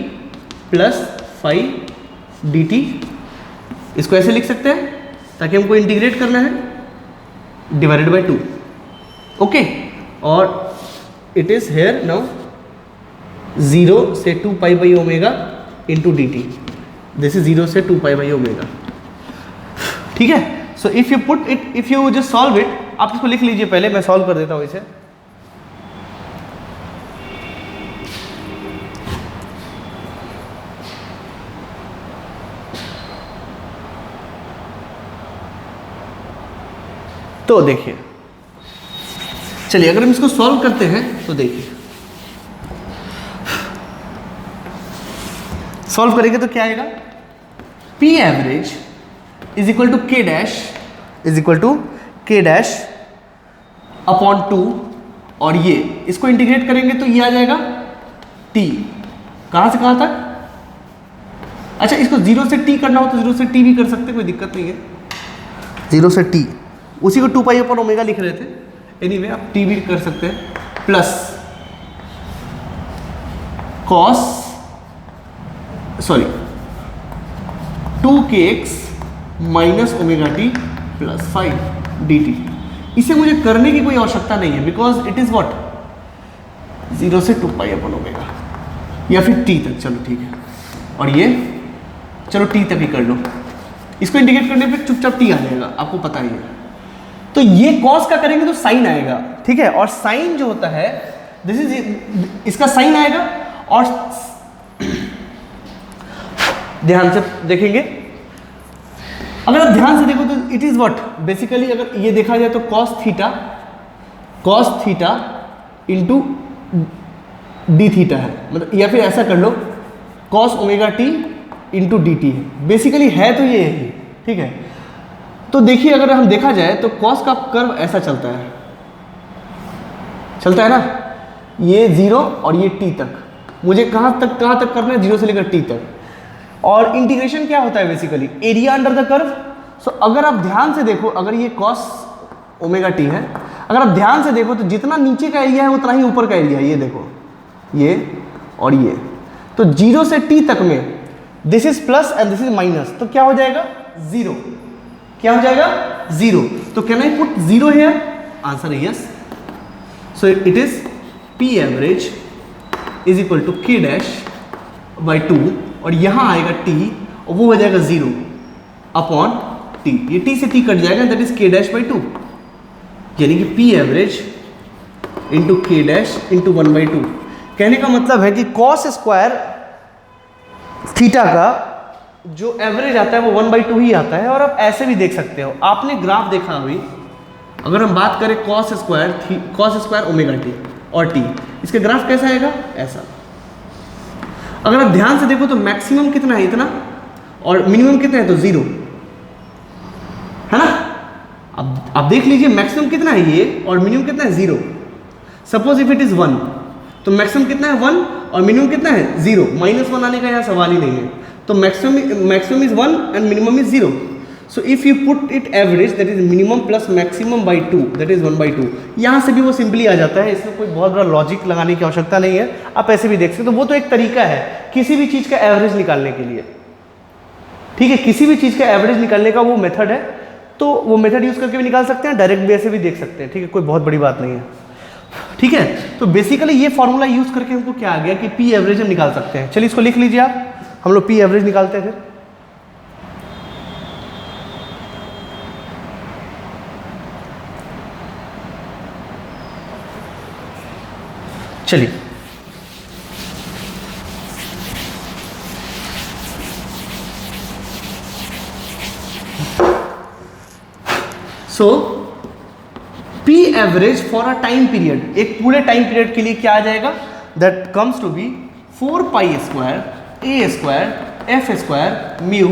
plus 5 D T. इसको ऐसे लिख सकते हैं ताकि हमको इंटीग्रेट करना है, डिवाइडेड बाय 2। ओके, और इट इज हेयर नाउ 0 से 2 pi by omega into D T, this is 0 से 2 पाई बाई ओमेगा। ठीक है, so if you put it, if you just solve it, आप इसको लिख लीजिए पहले, मैं सॉल्व कर देता हूँ इसे। तो देखिए चलिए अगर हम इसको सॉल्व करते हैं तो देखिए, सॉल्व करेंगे तो क्या आएगा, P average is equal to के डैश इज इक्वल टू के डैश अपॉन 2, और ये इसको इंटीग्रेट करेंगे तो ये आ जाएगा टी, कहाँ से कहाँ तक, अच्छा इसको 0 से t करना हो तो 0 से t भी कर सकते, कोई दिक्कत नहीं है, 0 से t, उसी को 2 पाई अपॉन ओमेगा लिख रहे थे, एनीवे आप t भी कर सकते हैं, plus cos 2kx minus omega t plus 5 dt। इसे मुझे करने की कोई आवश्यकता नहीं है, बिकॉज इट इज व्हाट, 0 से 2 पाई अपॉन ओमेगा या फिर t तक, चलो ठीक है, और ये चलो t तक ही कर लो, इसको इंडिकेट करने पे चुपचाप t आ जाएगा, आपको पता ही है। तो ये cos का करेंगे तो साइन आएगा, ठीक है, और साइन जो होता है दिस इज, इसका साइन आएगा, और ध्यान से देखेंगे, अगर आप ध्यान से देखो तो इट इज व्हाट, बेसिकली अगर ये देखा जाए तो cos theta into D theta है, मतलब या फिर ऐसा कर लो cos omega T into D T है, बेसिकली है तो ये है, ठीक है। तो देखिए अगर हम देखा जाए तो cos का कर्व ऐसा चलता है ना, ये 0 और ये t तक, मुझे कहाँ तक करना है, 0 से लेकर t तक, और इंटीग्रेशन क्या होता है basically, area under the curve. So अगर आप ध्यान से देखो, अगर ये cos ओमेगा टी है, अगर आप ध्यान से देखो तो जितना नीचे का एरिया है उतना ही ऊपर का एरिया है, ये देखो ये और ये, तो 0 से t तक में this is plus and this is minus, तो क्या हो जाएगा 0, क्या हो जाएगा 0। तो can I put 0 here, answer है yes. So it is P average is equal to के डैश बाई 2, और यहाँ आएगा t और वो हो जाएगा 0 अपॉन t, ये t से t कट जाएगा, दैट इज के डैश बाई 2, यानी कि पी एवरेज इंटू के डैश इंटू 1/2। कहने का मतलब है कि कॉस स्क्वायर थीटा का जो एवरेज आता है वो 1/2 ही आता है, और आप ऐसे भी देख सकते हो, आपने ग्राफ देखा अभी, अगर हम बात करें cos स्क्वायर ओमेगा टी और t, इसके ग्राफ कैसा आएगा, ऐसा। अगर आप ध्यान से देखो तो मैक्सिमम कितना है, इतना, और मिनिमम कितना है, तो 0 है ना। अब आप देख लीजिए मैक्सिमम कितना है ये, और मिनिमम कितना है, 0। सपोज इफ इट इज 1, तो मैक्सिमम कितना है 1 और मिनिमम कितना है 0, -1 आने का यहाँ सवाल ही नहीं है। तो maximum is 1 and minimum is 0। So if you put it average, that is minimum plus maximum by 2, that is 1/2। यहाँ से भी वो सिंपली आ जाता है, इसमें कोई बहुत बड़ा लॉजिक लगाने की आवश्यकता नहीं है, आप ऐसे भी देख सकते हो। तो वो तो एक तरीका है किसी भी चीज़ का एवरेज निकालने के लिए, ठीक है, किसी भी चीज़ का एवरेज निकालने का वो मेथड है, तो वो मेथड यूज़ करके भी निकाल सकते हैं, डायरेक्ट वे से भी देख सकते हैं, ठीक है, कोई बहुत बड़ी बात नहीं है, ठीक है। तो बेसिकली ये फॉर्मूला यूज़ करके हमको क्या आ गया कि पी एवरेज हम निकाल सकते हैं। चलिए इसको लिख लीजिए आप, हम लोग पी एवरेज निकालते हैं फिर। चलिए so P average for a time period, एक पूरे टाइम पीरियड के लिए क्या आ जाएगा, that comes to be 4 pi square A square F square mu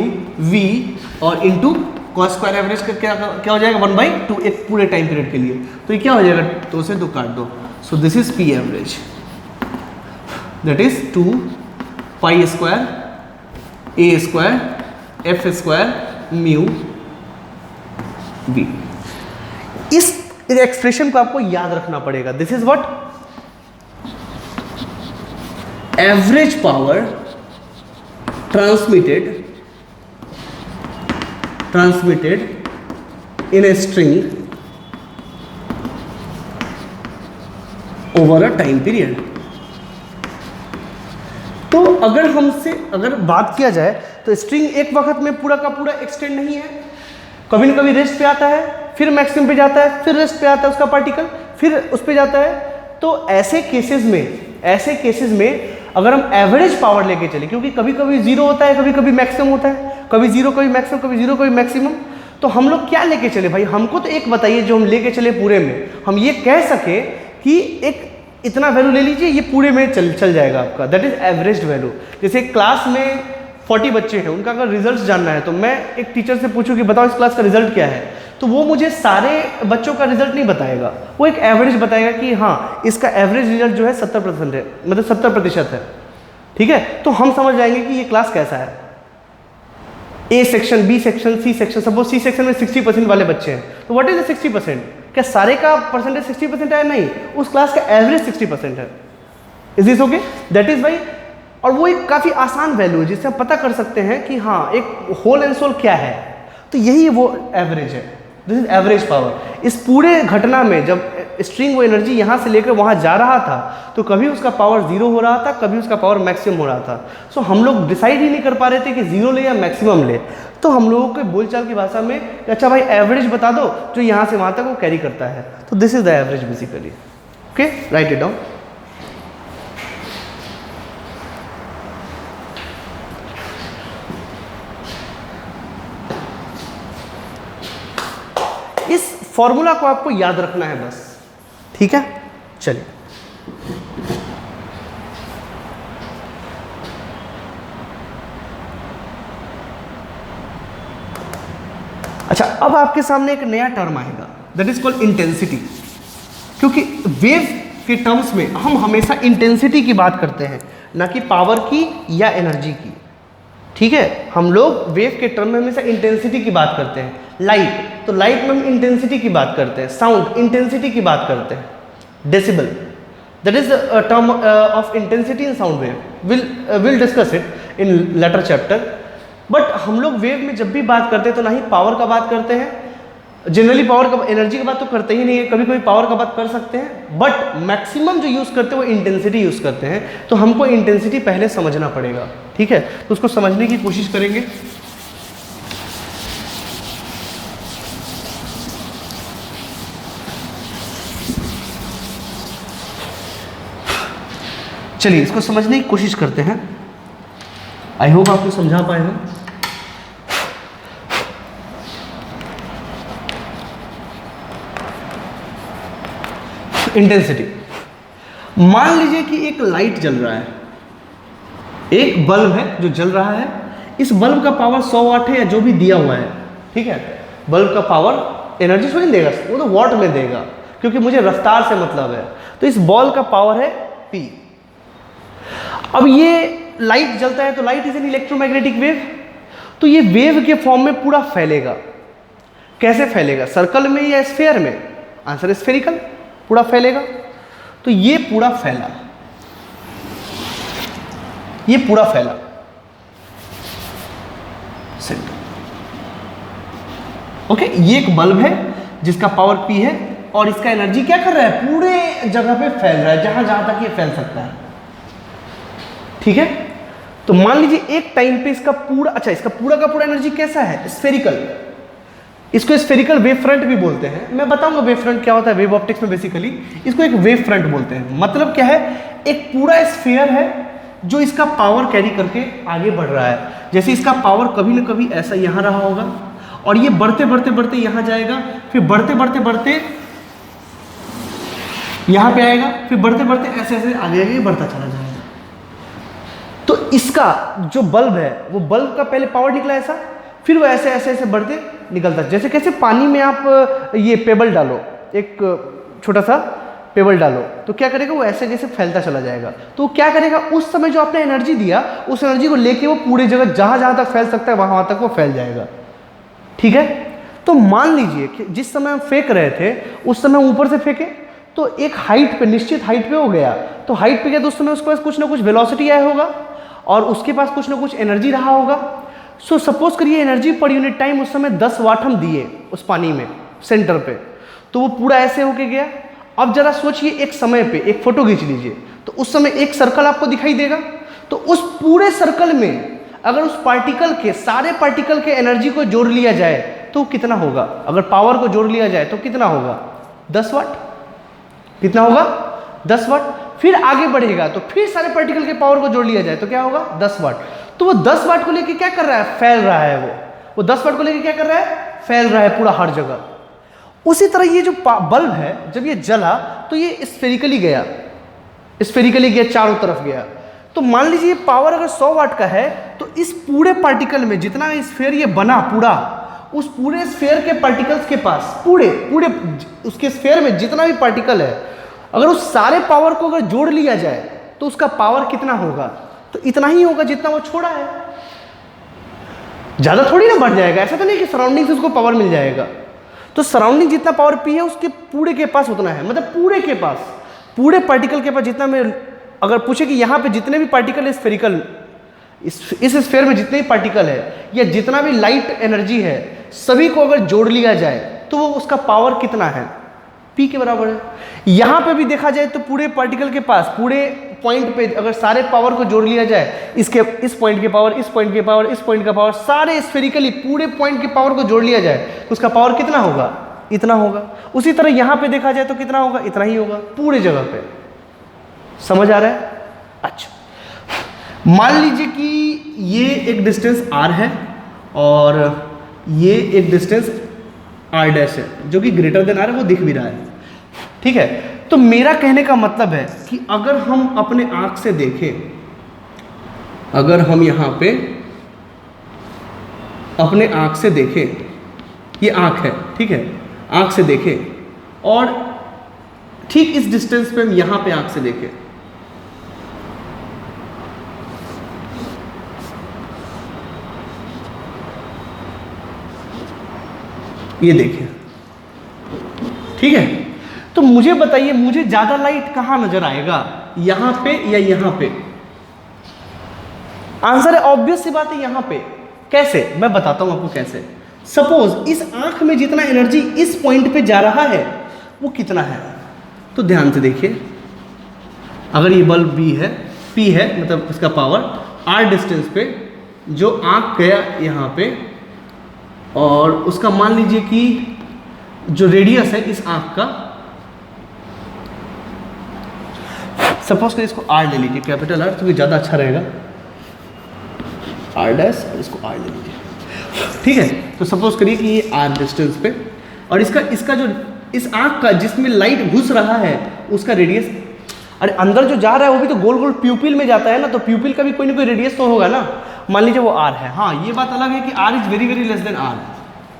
V और इंटू कॉस स्क्वायर एवरेज का क्या हो जाएगा 1/2, एक पूरे टाइम पीरियड के लिए। तो ये क्या हो जाएगा, 2 से 2 काट दो, so this is P average, that is 2 pi square A square F square mu V. इस एक्सप्रेशन को आपको याद रखना पड़ेगा, this is what, average power transmitted in a string over a time period। तो अगर बात किया जाए तो स्ट्रिंग एक वक्त में पूरा का पूरा एक्सटेंड नहीं है, कभी न कभी रेस्ट पे आता है, फिर मैक्सिमम पे जाता है, फिर रेस्ट पे आता है उसका पार्टिकल, फिर उस पे जाता है। तो ऐसे केसेस में अगर हम एवरेज पावर लेके चले, क्योंकि कभी कभी 0 होता है, कभी कभी मैक्सिमम होता है, कभी 0 कभी मैक्सिमम, कभी 0 कभी मैक्सिमम, तो हम लोग क्या लेके चले भाई, हमको तो एक बताइए जो हम लेके चले पूरे में, हम ये कह सके कि एक इतना वैल्यू ले लीजिए, ये पूरे में चल जाएगा आपका, दैट इज एवरेज वैल्यू। जैसे क्लास में 40 बच्चे हैं, उनका अगर रिजल्ट जानना है तो मैं एक टीचर से पूछूं कि बताओ इस क्लास का रिजल्ट क्या है, तो वो मुझे सारे बच्चों का रिजल्ट नहीं बताएगा, वो एक एवरेज बताएगा कि हाँ इसका एवरेज रिजल्ट जो है 70% है, मतलब 70% है। ठीक है, तो हम समझ जाएंगे कि ये क्लास कैसा है। A section, B section, C section, suppose C section में 60% वाले बच्चे हैं, तो व्हाट इज द 60%? क्या सारे का परसेंटेज 60% है? नहीं, उस क्लास का एवरेज 60% है। Is this okay? That is why, और वो एक काफ़ी आसान वैल्यू है जिससे हम पता कर सकते हैं कि हाँ एक होल एंड सोल क्या है, तो यही वो एवरेज है, दिस इज एवरेज पावर। इस पूरे घटना में जब स्ट्रिंग वो एनर्जी यहाँ से लेकर वहाँ जा रहा था तो कभी उसका पावर 0 हो रहा था, कभी उसका पावर मैक्सिमम हो रहा था। सो हम लोग डिसाइड ही नहीं कर पा रहे थे कि 0 ले या मैक्सिमम ले, तो हम लोगों के बोलचाल की भाषा में अच्छा भाई एवरेज बता दो जो यहाँ से वहाँ तक वो कैरी करता है, तो this is the average basically. Okay, write it down. इस फॉर्मूला को आपको याद रखना है बस, ठीक है। चलिए, अच्छा अब आपके सामने एक नया टर्म आएगा, दैट इज कॉल्ड इंटेंसिटी। क्योंकि वेव के टर्म्स में हम हमेशा इंटेंसिटी की बात करते हैं, ना कि पावर की या एनर्जी की। ठीक है, हम लोग वेव के टर्म में हमेशा इंटेंसिटी की बात करते हैं। लाइट, तो लाइट में हम इंटेंसिटी की बात करते हैं। साउंड, इंटेंसिटी की बात करते हैं। Decibel, that is the term of intensity in sound wave, will discuss it in later chapter. But हम लोग वेव में जब भी बात करते हैं तो ना ही पावर का बात करते हैं, जनरली पावर का, एनर्जी की बात तो करते ही नहीं है, कभी कभी पावर का बात कर सकते हैं, बट मैक्सिमम जो यूज़ करते हैं वो इंटेंसिटी यूज़ करते हैं। तो हमको इंटेंसिटी पहले समझना पड़ेगा, ठीक है, तो उसको समझने की कोशिश करेंगे। चलिए इसको समझने की कोशिश करते हैं, आई होप आपको समझा पाए हम। इंटेंसिटी, मान लीजिए कि एक लाइट जल रहा है, एक बल्ब है जो जल रहा है, इस बल्ब का पावर 100 वाट है या जो भी दिया हुआ है, ठीक है। बल्ब का पावर एनर्जी थोड़ी देगा, वो तो वाट में देगा, क्योंकि मुझे रफ्तार से मतलब है। तो इस बॉल का पावर है P। अब ये लाइट जलता है तो light is an electromagnetic wave, तो ये वेव के फॉर्म में पूरा फैलेगा। कैसे फैलेगा, सर्कल में या स्फीयर में? आंसर स्फेरिकल, पूरा फैलेगा। तो ये पूरा फैला, ये पूरा फैला सेंटर। ओके, ये एक बल्ब है जिसका पावर P है और इसका एनर्जी क्या कर रहा है, पूरे जगह पे फैल रहा है, जहां जहां तक ये फैल सकता है, ठीक है। तो मान लीजिए एक टाइम पे इसका पूरा, अच्छा इसका पूरा का पूरा एनर्जी कैसा है, स्फेरिकल। इसको स्फेरिकल वेव फ्रंट भी बोलते हैं, मैं बताऊंगा वेव फ्रंट क्या होता है वेव ऑप्टिक्स में। बेसिकली इसको एक वेव फ्रंट बोलते हैं। मतलब क्या है, एक पूरा स्फीयर है जो इसका पावर कैरी करके आगे बढ़ रहा है। जैसे इसका पावर कभी ना कभी ऐसा यहाँ रहा होगा और ये बढ़ते बढ़ते बढ़ते यहाँ जाएगा, फिर बढ़ते बढ़ते बढ़ते यहाँ पे आएगा, फिर बढ़ते बढ़ते ऐसे ऐसे आगे आगे बढ़ता चला जाएगा। तो इसका जो बल्ब है, वो बल्ब का पहले पावर निकला ऐसा, फिर वो ऐसे ऐसे ऐसे बढ़ते निकलता। जैसे कैसे पानी में आप ये पेबल डालो, एक छोटा सा पेबल डालो, तो क्या करेगा, वो ऐसे जैसे फैलता चला जाएगा। तो वो क्या करेगा, उस समय जो आपने एनर्जी दिया, उस एनर्जी को लेके वो पूरी जगह जहां जहां तक फैल सकता है वहां तक वो फैल जाएगा, ठीक है। तो मान लीजिए कि जिस समय हम फेंक रहे थे उस समय ऊपर से फेंके तो एक हाइट पे, निश्चित हाइट पे हो गया। तो हाइट पे गया तो उस समय उसके पास कुछ ना कुछ वेलोसिटी आया होगा और उसके पास कुछ ना कुछ एनर्जी रहा होगा। सो सपोज करिए एनर्जी पर यूनिट टाइम उस समय 10 वाट हम दिए उस पानी में सेंटर पे, तो वो पूरा ऐसे होके गया। अब जरा सोचिए एक समय पे एक फोटो खींच लीजिए, तो उस समय एक सर्कल आपको दिखाई देगा। तो उस पूरे सर्कल में अगर उस पार्टिकल के, सारे पार्टिकल के एनर्जी को जोड़ लिया जाए तो कितना होगा, अगर पावर को जोड़ लिया जाए तो कितना होगा, 10 वाट। कितना होगा, 10 वाट। फिर आगे बढ़ेगा तो फिर सारे पार्टिकल के पावर को जोड़ लिया जाए तो क्या होगा, 10 वाट। तो वो 10 वाट को लेके क्या कर रहा है, फैल रहा है। वो 10 वाट को लेके क्या कर रहा है, फैल रहा है पूरा हर जगह। उसी तरह ये जो बल्ब है जब ये जला तो ये स्फेरिकली गया, चारों तरफ गया। तो मान लीजिए पावर अगर 100 वाट का है तो इस पूरे पार्टिकल में जितना स्फेयर ये बना पूरा, उस पूरे स्फेयर के पार्टिकल्स के पास पूरे उसके स्फेयर में जितना भी पार्टिकल है, अगर उस सारे पावर को अगर जोड़ लिया जाए तो उसका पावर कितना होगा? तो इतना ही होगा जितना वो छोड़ा है, ज़्यादा थोड़ी ना बढ़ जाएगा। ऐसा तो नहीं कि सराउंडिंग से उसको पावर मिल जाएगा। तो सराउंडिंग जितना पावर पी है उसके पूरे के पास उतना है, मतलब पूरे के पास, पूरे पार्टिकल के पास जितना। मैं अगर पूछे कि यहाँ पे जितने भी पार्टिकल है स्फेरिकल, इस स्फेयर में जितने भी पार्टिकल है या जितना भी लाइट एनर्जी है, सभी को अगर जोड़ लिया जाए तो वो उसका पावर कितना है? पी के बराबर है। यहाँ पे भी देखा जाए तो पूरे पार्टिकल के पास, पूरे पॉइंट पे अगर सारे पावर को जोड़ लिया जाए, इस पॉइंट की पावर, इस पॉइंट की पावर, इस पॉइंट का पावर, सारे स्फेरिकली पूरे पॉइंट की पावर को जोड़ लिया जाए तो उसका पावर कितना होगा? इतना होगा। उसी तरह यहाँ पे देखा जाए तो कितना होगा? इतना ही होगा पूरे जगह पे। समझ आ रहा है? अच्छा, मान लीजिए कि ये एक डिस्टेंस r है और ये एक डिस्टेंस r डैश है जो कि ग्रेटर देन r है, वो दिख भी रहा है। ठीक है, तो मेरा कहने का मतलब है कि अगर हम अपने आंख से देखें, अगर हम यहां पे अपने आंख से देखें, ये आंख है, ठीक है, आंख से देखें और ठीक इस डिस्टेंस पे हम यहां पे आंख से देखें, ये देखिए, ठीक है। तो मुझे बताइए, मुझे ज्यादा लाइट कहां नजर आएगा, यहां पे या यहां पे? आंसर है ऑब्वियस सी बात है यहां पे। कैसे? मैं बताता हूं आपको कैसे। सपोज इस आंख में जितना एनर्जी इस पॉइंट पे जा रहा है वो कितना है, तो ध्यान से देखिए। अगर ये बल्ब बी है, पी है, मतलब इसका पावर r डिस्टेंस पे जो आंख गया यहां पे, और उसका मान लीजिए कि जो रेडियस है इस आंख का, सपोज कर इसको r ले लीजिए, कैपिटल R, क्योंकि ज़्यादा अच्छा रहेगा, r डैश, और इसको r ले लीजिए, ठीक है। तो सपोज करिए कि ये r डिस्टेंस पे, और इसका जो इस आंख का जिसमें लाइट घुस रहा है उसका रेडियस, अरे अंदर जो जा रहा है वो भी तो गोल गोल प्यूपिल में जाता है ना, तो प्यूपिल का भी कोई ना कोई रेडियस तो होगा ना। मान लीजिए वो r है, हाँ ये बात अलग है कि r is very very less than r,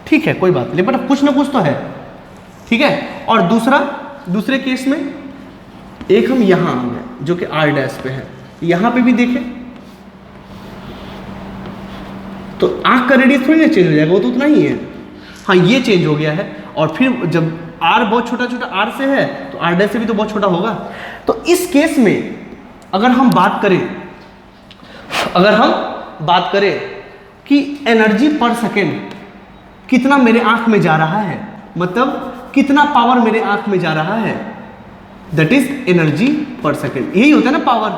ठीक है, कोई बात नहीं, बट कुछ ना कुछ तो है, ठीक है। और दूसरे केस में एक हम यहां आ गए जो कि r डैश पे है, यहां पे भी देखें तो आंख का रेडियस थोड़ी ना चेंज हो जाएगा, वो तो उतना ही है, हाँ ये चेंज हो गया है। और फिर जब r बहुत छोटा छोटा r से है तो r डैश से भी तो बहुत छोटा होगा। तो इस केस में अगर हम बात करें कि एनर्जी पर सेकेंड कितना मेरे आंख में जा रहा है, मतलब कितना पावर मेरे आंख में जा रहा है, दैट इज एनर्जी पर सेकेंड, यही होता है ना पावर।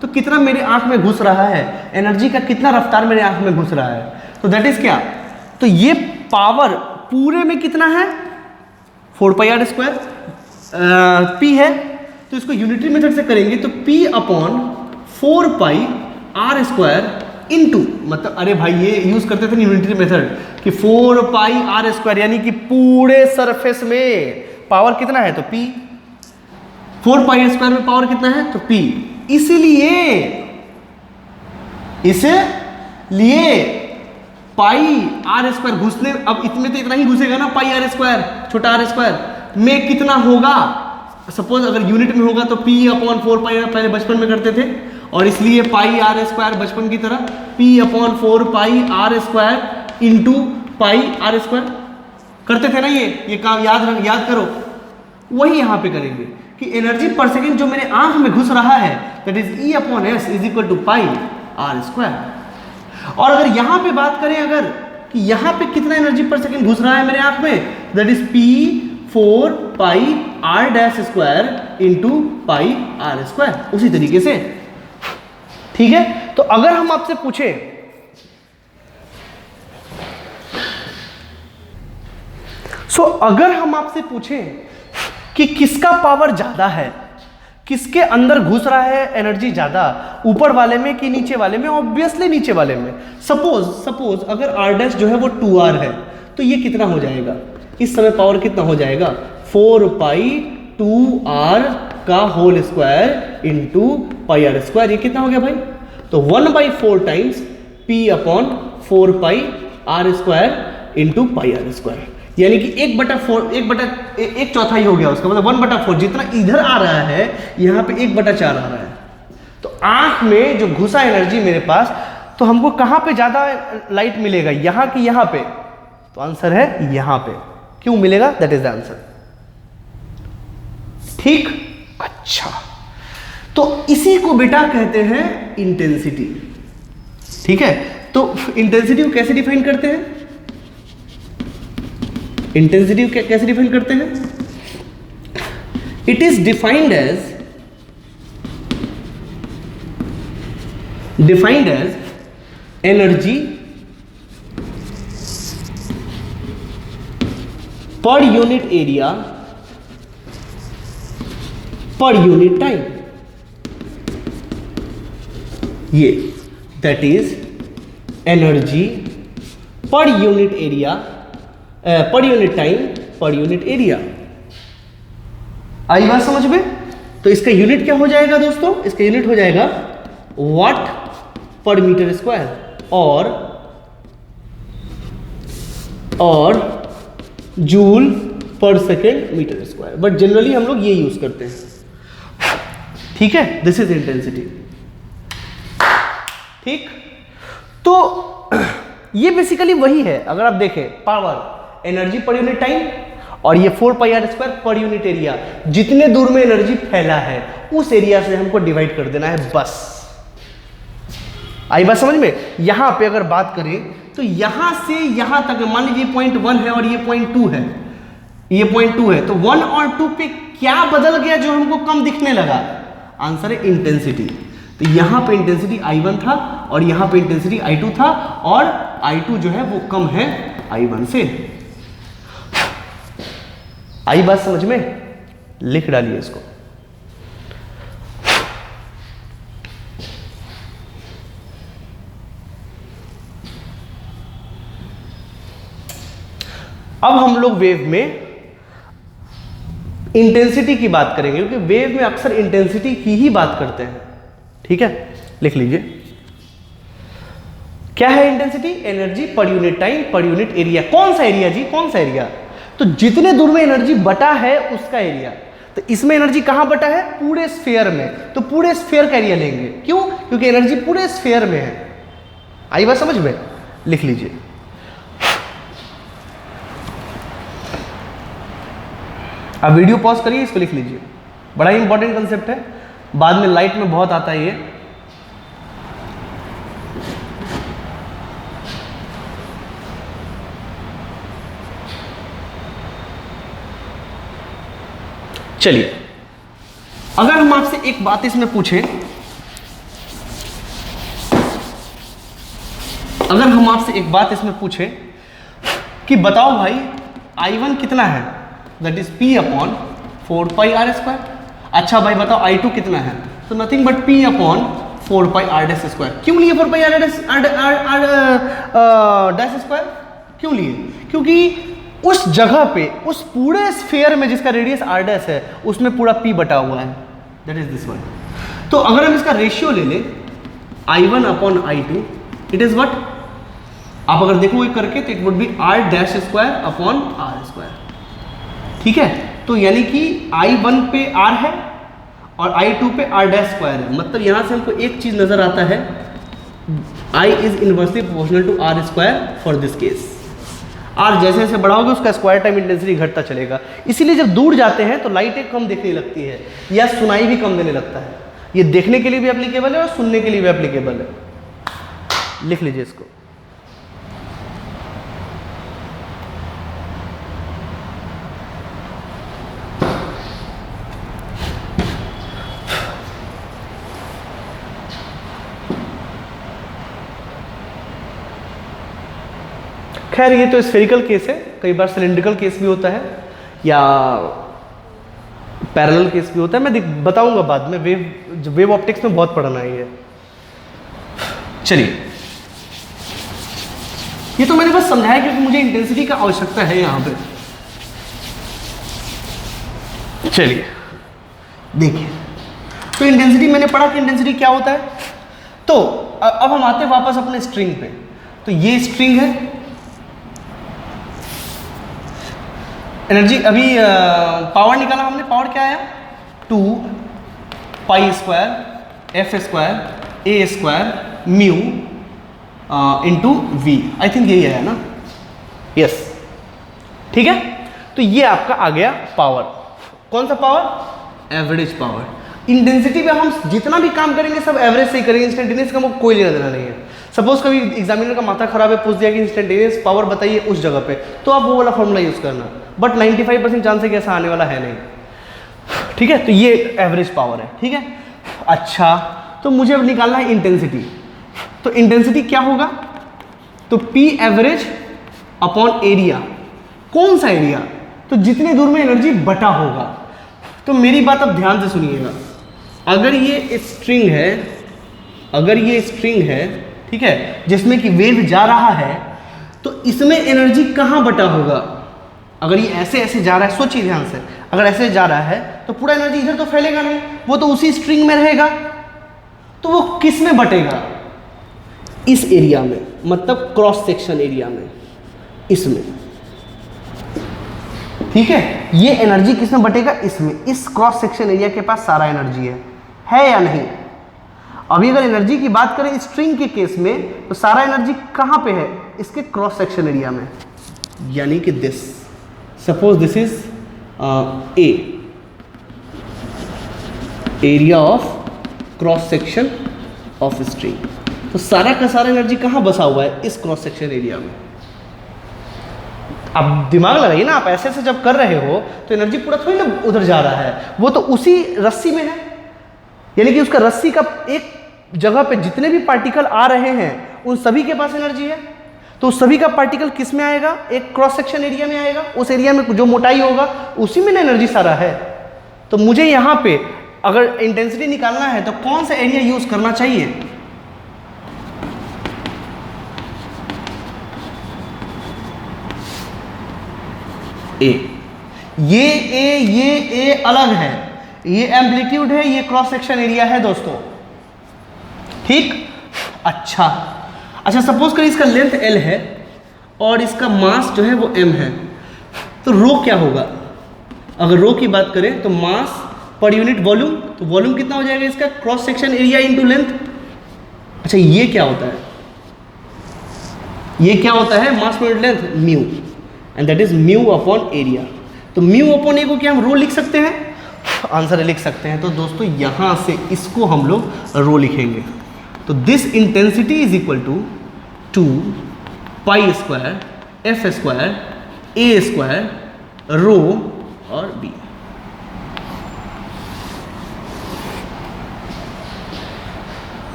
तो कितना मेरे आंख में घुस रहा है, एनर्जी का कितना रफ्तार मेरे आंख में घुस रहा है, तो दैट इज क्या, तो ये पावर पूरे में कितना है, 4 पाई r स्क्वायर p है। तो इसको यूनिटरी मेथड से करेंगे तो p अपॉन 4 पाई r स्क्वायर इनटू, मतलब अरे भाई ये यूज करते थे यूनिटरी मेथड कि 4 पाई r स्क्वायर, यानी कि पूरे सरफेस में पावर कितना है, तो p, 4 पाई स्क्वायर में पावर कितना है, तो p। इसलिए पाई r स्क्वायर घुसने, अब इसमें तो इतना ही घुसेगा ना, पाई r स्क्वायर, छोटा r स्क्वायर में कितना होगा, सपोज अगर यूनिट में होगा तो p अपॉन 4 पाई, पहले बचपन में करते थे, और इसलिए पाई r स्क्वायर बचपन की तरह p अपॉन 4 पाई r स्क्वायर इंटू पाई r स्क्वायर करते थे ना, ये काम याद करो। वही यहाँ पे करेंगे कि एनर्जी पर सेकेंड जो मेरे आंख में घुस रहा है that is E upon S is equal to pi r square. और अगर यहाँ पे बात करें अगर कि यहाँ पे कितना एनर्जी पर सेकेंड घुस रहा है मेरे आंख में, that is P 4 pi r dash square into pi r square, उसी तरीके से, ठीक है। तो अगर हम आपसे पूछे अगर हम आपसे पूछें कि किसका पावर ज्यादा है, किसके अंदर घुस रहा है एनर्जी ज्यादा, ऊपर वाले में कि नीचे वाले में, ऑब्वियसली नीचे वाले में। सपोज अगर r डैश जो है वो 2r है तो ये कितना हो जाएगा, इस समय पावर कितना हो जाएगा, 4 पाई 2r का whole square into pi R square. ये कितना हो गया भाई, तो 1/4 times p upon 4 pi R square into pi R square, यानी कि 1 चौथाई हो गया उसका, मतलब 1/4 जितना इधर आ रहा है यहाँ पे 1/4 आ रहा है। तो आंख में जो घुसा एनर्जी मेरे पास, तो हमको कहाँ पे ज्यादा लाइट मिलेगा, यहाँ की यहाँ पे, तो आंसर है यहाँ पे। क्यों मिलेगा, दैट इज द आंसर। ठीक, अच्छा, तो इसी को बेटा कहते हैं इंटेंसिटी। ठीक है, तो इंटेंसिटी को कैसे डिफाइन करते हैं, इंटेंसिटी कैसे डिफाइन करते हैं, it is defined as energy per unit area per unit time. ये that is energy per unit area per unit time per unit area. आई बात समझ में? तो इसका यूनिट क्या हो जाएगा दोस्तों, इसका यूनिट हो जाएगा वाट पर मीटर स्क्वायर और joule per second metre square, but generally हम लोग ये यूज करते हैं। ठीक है, दिस इज इंटेंसिटी। ठीक, तो ये बेसिकली वही है। अगर आप देखें, power, energy per unit time, और ये 4 pi R square per unit area. जितने दूर में एनर्जी फैला है उस एरिया से हमको डिवाइड कर देना है, बस। आई बात समझ में? यहां पे अगर बात करें तो यहां से यहां तक, मान लीजिए 0.1 है और ये 0.2 है, ये 0.2 है, तो 1 और 2 पे क्या बदल गया जो हमको कम दिखने लगा? आंसर है इंटेंसिटी। तो यहां पे इंटेंसिटी I1 था और यहां पे इंटेंसिटी I2 था, और I2 जो है वो कम है I1 से। आई बात समझ में? लिख डालिए इसको। अब हम लोग वेव में इंटेंसिटी की बात करेंगे, क्योंकि वेव में अक्सर इंटेंसिटी की ही बात करते हैं। ठीक है, लिख लीजिए। क्या है intensity? Energy per unit time per unit area. कौन सा एरिया जी, कौन सा एरिया? तो जितने दूर में एनर्जी बटा है उसका एरिया। तो इसमें एनर्जी कहां बटा है? पूरे स्फीयर में, तो पूरे स्फीयर का एरिया लेंगे। क्यों? क्योंकि एनर्जी पूरे स्फीयर में है। आई बात समझ में? लिख लीजिए। अब वीडियो पॉज करिए, इसको लिख लीजिए। बड़ा ही इंपॉर्टेंट कंसेप्ट है, बाद में लाइट में बहुत आता है ये। चलिए, अगर हम आपसे एक बात इसमें पूछें, अगर हम आपसे एक बात इसमें पूछें कि बताओ भाई I1 कितना है, that is P upon 4 pi R square. अच्छा भाई बताओ I2 कितना है, तो nothing but P upon 4 pi R dash square. क्यों लिए 4 पाई आर डैश स्क्वायर? क्यों लिए? क्योंकि उस जगह पे, उस पूरे स्फीयर में जिसका रेडियस आर डैश है, उसमें पूरा P बटा हुआ है, दैट इज दिस वन। तो अगर हम इसका रेशियो ले लें I1 upon I2, it is what? आप अगर देखोगे करके तो it would be R dash square upon R square. ठीक है, तो यानी कि I1 पे R है और I2 पे R डैश स्क्वायर है। मतलब यहां से हमको एक चीज नजर आता है, I is inversely proportional to R square for this case. R जैसे जैसे बढ़ाओगे उसका स्क्वायर टाइम इंटेंसिटी घटता चलेगा। इसीलिए जब दूर जाते हैं तो लाइटें कम दिखने लगती है या सुनाई भी कम देने लगता है। ये देखने के लिए भी एप्लीकेबल है और सुनने के लिए भी एप्लीकेबल है। लिख लीजिए इसको। खैर ये तो स्फेरिकल केस है, कई बार सिलिंड्रिकल केस भी होता है या पैरेलल केस भी होता है। मैं बताऊंगा बाद में, वेव ऑप्टिक्स में बहुत पढ़ना है ये। चलिए, ये तो मैंने बस समझाया क्योंकि मुझे इंटेंसिटी का आवश्यकता है यहाँ पे। चलिए देखिए, तो इंटेंसिटी मैंने पढ़ा कि इंटेंसिटी क्या होता है। तो अब हम आते हैं वापस अपने स्ट्रिंग पे। तो ये स्ट्रिंग है, एनर्जी अभी पावर निकाला हमने, पावर क्या आया 2 pi square F square A square mu into V, I think यही आया ना, यस ठीक है। तो ये आपका आ गया पावर, कौन सा पावर, एवरेज पावर। इंटेंसिटी पे हम जितना भी काम करेंगे सब एवरेज से ही करेंगे, इंस्टेंटेनियस का हमको कोई लेना देना नहीं है। सपोज कभी एग्जामिनर का माथा खराब है, पूछ दिया कि इंस्टेंटेनियस पावर बताइए उस जगह पे, तो आप वो वाला फॉर्मूला यूज करना, बट 95% चांस है कि ऐसा आने वाला है नहीं, ठीक है। तो ये एवरेज पावर है, ठीक है। अच्छा, तो मुझे अब निकालना है इंटेंसिटी। तो इंटेंसिटी क्या होगा, तो पी एवरेज अपॉन एरिया। कौन सा एरिया, तो जितने दूर में एनर्जी बटा होगा। तो मेरी बात अब ध्यान से सुनिएगा, अगर ये स्ट्रिंग है, अगर ये स्ट्रिंग है, ठीक है, जिसमें कि वेव जा रहा है, तो इसमें एनर्जी कहाँ बटा होगा। अगर ये ऐसे ऐसे जा रहा है, सोचिए ध्यान से, अगर ऐसे जा रहा है तो पूरा एनर्जी इधर तो फैलेगा नहीं, वो तो उसी स्ट्रिंग में रहेगा। तो वो किस में बटेगा, इस एरिया में, मतलब क्रॉस सेक्शन एरिया में, इसमें, ठीक है। ये एनर्जी किस में बटेगा, इसमें, इस क्रॉस सेक्शन एरिया के पास सारा एनर्जी है या नहीं। अभी अगर एनर्जी की बात करें स्ट्रिंग के केस में, तो सारा एनर्जी कहां पे है, इसके क्रॉस सेक्शन एरिया में, यानी कि this, suppose this is a area of cross section of string. तो सारा का सारा एनर्जी कहां बसा हुआ है, इस क्रॉस सेक्शन एरिया में। अब दिमाग लगाइए ना, आप ऐसे ऐसे जब कर रहे हो तो एनर्जी पूरा थोड़ी ना उधर जा रहा है, वो तो उसी रस्सी में है, यानी कि उसका रस्सी का एक जगह पे जितने भी पार्टिकल आ रहे हैं उन सभी के पास एनर्जी है। तो उस सभी का पार्टिकल किस में आएगा, एक क्रॉस सेक्शन एरिया में आएगा, उस एरिया में जो मोटाई होगा उसी में ना एनर्जी सारा है। तो मुझे यहाँ पे अगर इंटेंसिटी निकालना है तो कौन सा एरिया यूज करना चाहिए, ए। ये अलग है, ये एम्पलीट्यूड है, ये क्रॉस सेक्शन एरिया है दोस्तों, ठीक। अच्छा, सपोज करिए इसका लेंथ L है और इसका मास जो है वो m है, तो रो क्या होगा। अगर रो की बात करें तो मास पर यूनिट वॉल्यूम, तो वॉल्यूम कितना हो जाएगा इसका, cross section area into length. अच्छा, ये क्या होता है, ये क्या होता है, mass per unit length, mu, and that is mu upon area. तो म्यू अपॉन ए को क्या हम रो लिख सकते हैं, आंसर लिख सकते हैं। तो दोस्तों यहां से इसको हम लोग रो लिखेंगे। तो this intensity is equal to 2 pi square F square A square rho और बी।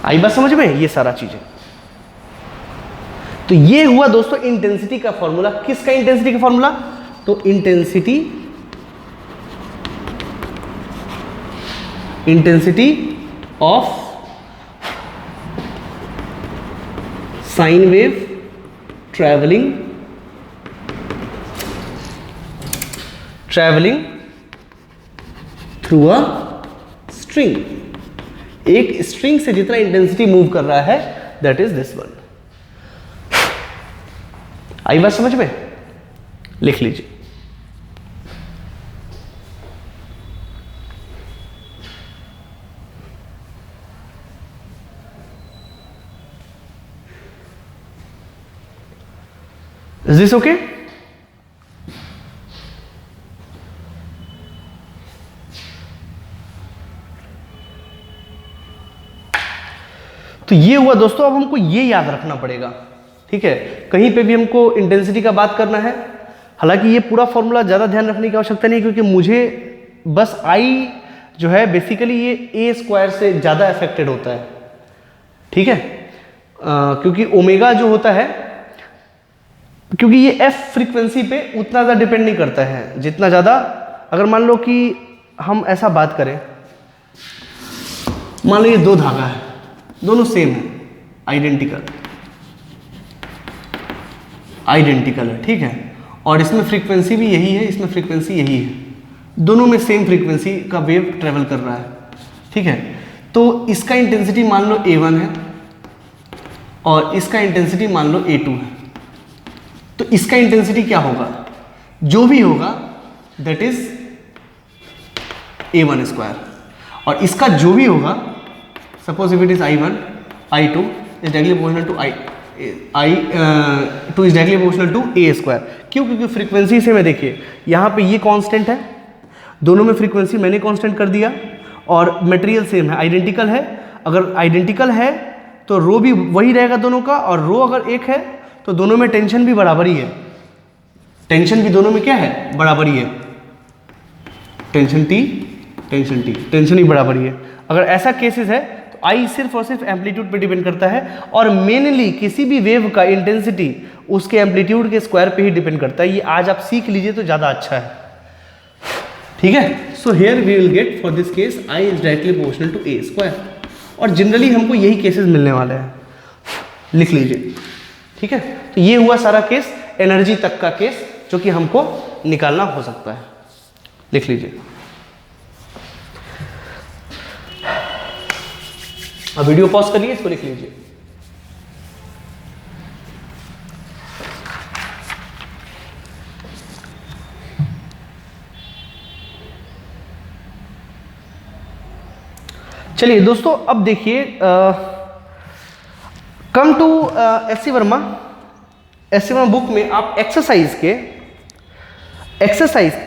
आई बात समझ में, ये सारा चीजें। तो ये हुआ दोस्तों इंटेंसिटी का फॉर्मूला। किसका इंटेंसिटी का फॉर्मूला, तो intensity of sine wave travelling through a string. एक स्ट्रिंग से जितना इंटेंसिटी मूव कर रहा है, दैट इज दिस वन। आई बात समझ में, लिख लीजिए। Is this okay? तो ये हुआ दोस्तों। अब हमको ये याद रखना पड़ेगा, ठीक है, कहीं पे भी हमको इंटेंसिटी का बात करना है। हालांकि ये पूरा फॉर्मूला ज़्यादा ध्यान रखने की आवश्यकता नहीं, क्योंकि मुझे बस आई जो है बेसिकली ये ए स्क्वायर से ज़्यादा अफेक्टेड होता है, ठीक है, क्योंकि ओमेगा जो होता है, क्योंकि ये एफ फ्रीक्वेंसी पे उतना ज़्यादा डिपेंड नहीं करता है जितना ज़्यादा, अगर मान लो कि हम ऐसा बात करें, मान लो ये दो धागा है, दोनों सेम है, आइडेंटिकल है, ठीक है। और इसमें फ्रीक्वेंसी भी यही है, इसमें फ्रीक्वेंसी यही है, दोनों में सेम फ्रीक्वेंसी का वेव ट्रेवल कर रहा है, ठीक है। तो इसका इंटेंसिटी मान लो A1 है और इसका इंटेंसिटी मान लो A2 है। तो इसका इंटेंसिटी क्या होगा, जो भी होगा दैट इज A1 स्क्वायर, और इसका जो भी होगा, suppose if it is I1, I2 is directly proportional to I2 is directly proportional to A square. क्यों? क्योंकि फ्रीक्वेंसी से में देखिए यहाँ पे ये कांस्टेंट है, दोनों में फ्रीक्वेंसी मैंने कांस्टेंट कर दिया, और मटेरियल सेम है, आइडेंटिकल है। अगर आइडेंटिकल है तो रो भी वही रहेगा दोनों का, और रो अगर एक है तो दोनों में टेंशन भी बराबर ही है, टेंशन भी दोनों में क्या है, बराबर ही है, टेंशन T टेंशन ही बराबर ही है। अगर ऐसा केसेस है तो I सिर्फ और सिर्फ एम्पलीट्यूड पे डिपेंड करता है, और मेनली किसी भी वेव का इंटेंसिटी उसके एम्पलीट्यूड के स्क्वायर पे ही डिपेंड करता है। ये आज आप सीख लीजिए तो ज़्यादा अच्छा है, ठीक है। So here we will get for this case I is directly proportional to A square, और जनरली हमको यही केसेस मिलने वाले हैं, लिख लीजिए, ठीक है। तो ये हुआ सारा केस, एनर्जी तक का केस जो कि हमको निकालना हो सकता है, लिख लीजिए। अब वीडियो पॉज करिए, इसको लिख लीजिए। चलिए दोस्तों, अब देखिए come to S C Verma book में आप एक्सरसाइज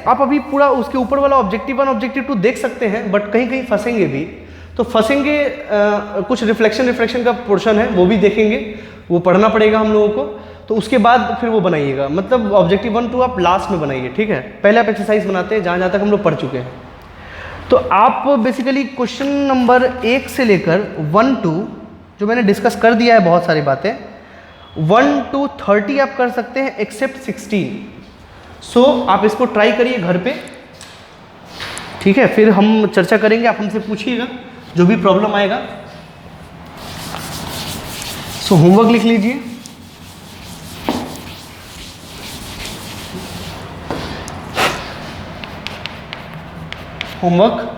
आप अभी पूरा उसके ऊपर वाला ऑब्जेक्टिव 1 ऑब्जेक्टिव 2 देख सकते हैं, बट कहीं कहीं फंसेंगे भी, तो फंसेंगे। कुछ रिफ्लेक्शन का पोर्शन है वो भी देखेंगे, वो पढ़ना पड़ेगा हम लोगों को, तो उसके बाद फिर वो बनाइएगा। मतलब ऑब्जेक्टिव 1 2 आप लास्ट में बनाइए, ठीक है। पहले आप एक्सरसाइज बनाते हैं जहाँ तक हम लोग पढ़ चुके हैं। तो आप बेसिकली क्वेश्चन नंबर 1 से लेकर 1 2 जो मैंने डिस्कस कर दिया है बहुत सारी बातें, 1 to 30 आप कर सकते हैं एक्सेप्ट 16। सो आप इसको ट्राई करिए घर पे, ठीक है। फिर हम चर्चा करेंगे, आप हमसे पूछिएगा जो भी प्रॉब्लम आएगा। सो होमवर्क लिख लीजिए। Homework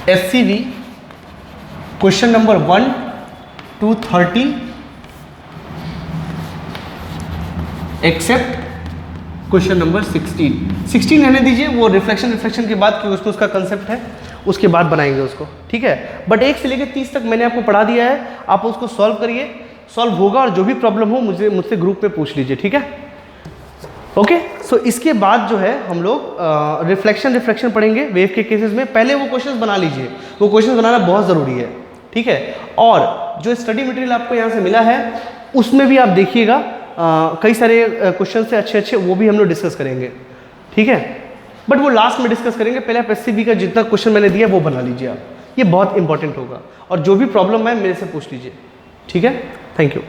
SCV question number 1 to 30 except question number 16 रहने दीजिए, वो रिफ्लेक्शन के बाद क्योंकि उसका कंसेप्ट है, उसके बाद बनाएंगे उसको, ठीक है। बट 1 से लेकर 30 तक मैंने आपको पढ़ा दिया है, आप उसको सॉल्व करिए, सॉल्व होगा, और जो भी प्रॉब्लम हो मुझसे ग्रुप में पूछ लीजिए, ठीक है। ओके, सो इसके बाद जो है हम लोग रिफ्लेक्शन पढ़ेंगे वेव के केसेस में। पहले वो क्वेश्चंस बना लीजिए, वो क्वेश्चंस बनाना बहुत ज़रूरी है, ठीक है। और जो स्टडी मटेरियल आपको यहाँ से मिला है उसमें भी आप देखिएगा, कई सारे क्वेश्चन से अच्छे वो भी हम लोग डिस्कस करेंगे, ठीक है। बट वो लास्ट में डिस्कस करेंगे, पहले आप SCV का जितना क्वेश्चन मैंने दिया वो बना लीजिए आप, ये बहुत इंपॉर्टेंट होगा, और जो भी प्रॉब्लम है मेरे से पूछ लीजिए, ठीक है। Thank you.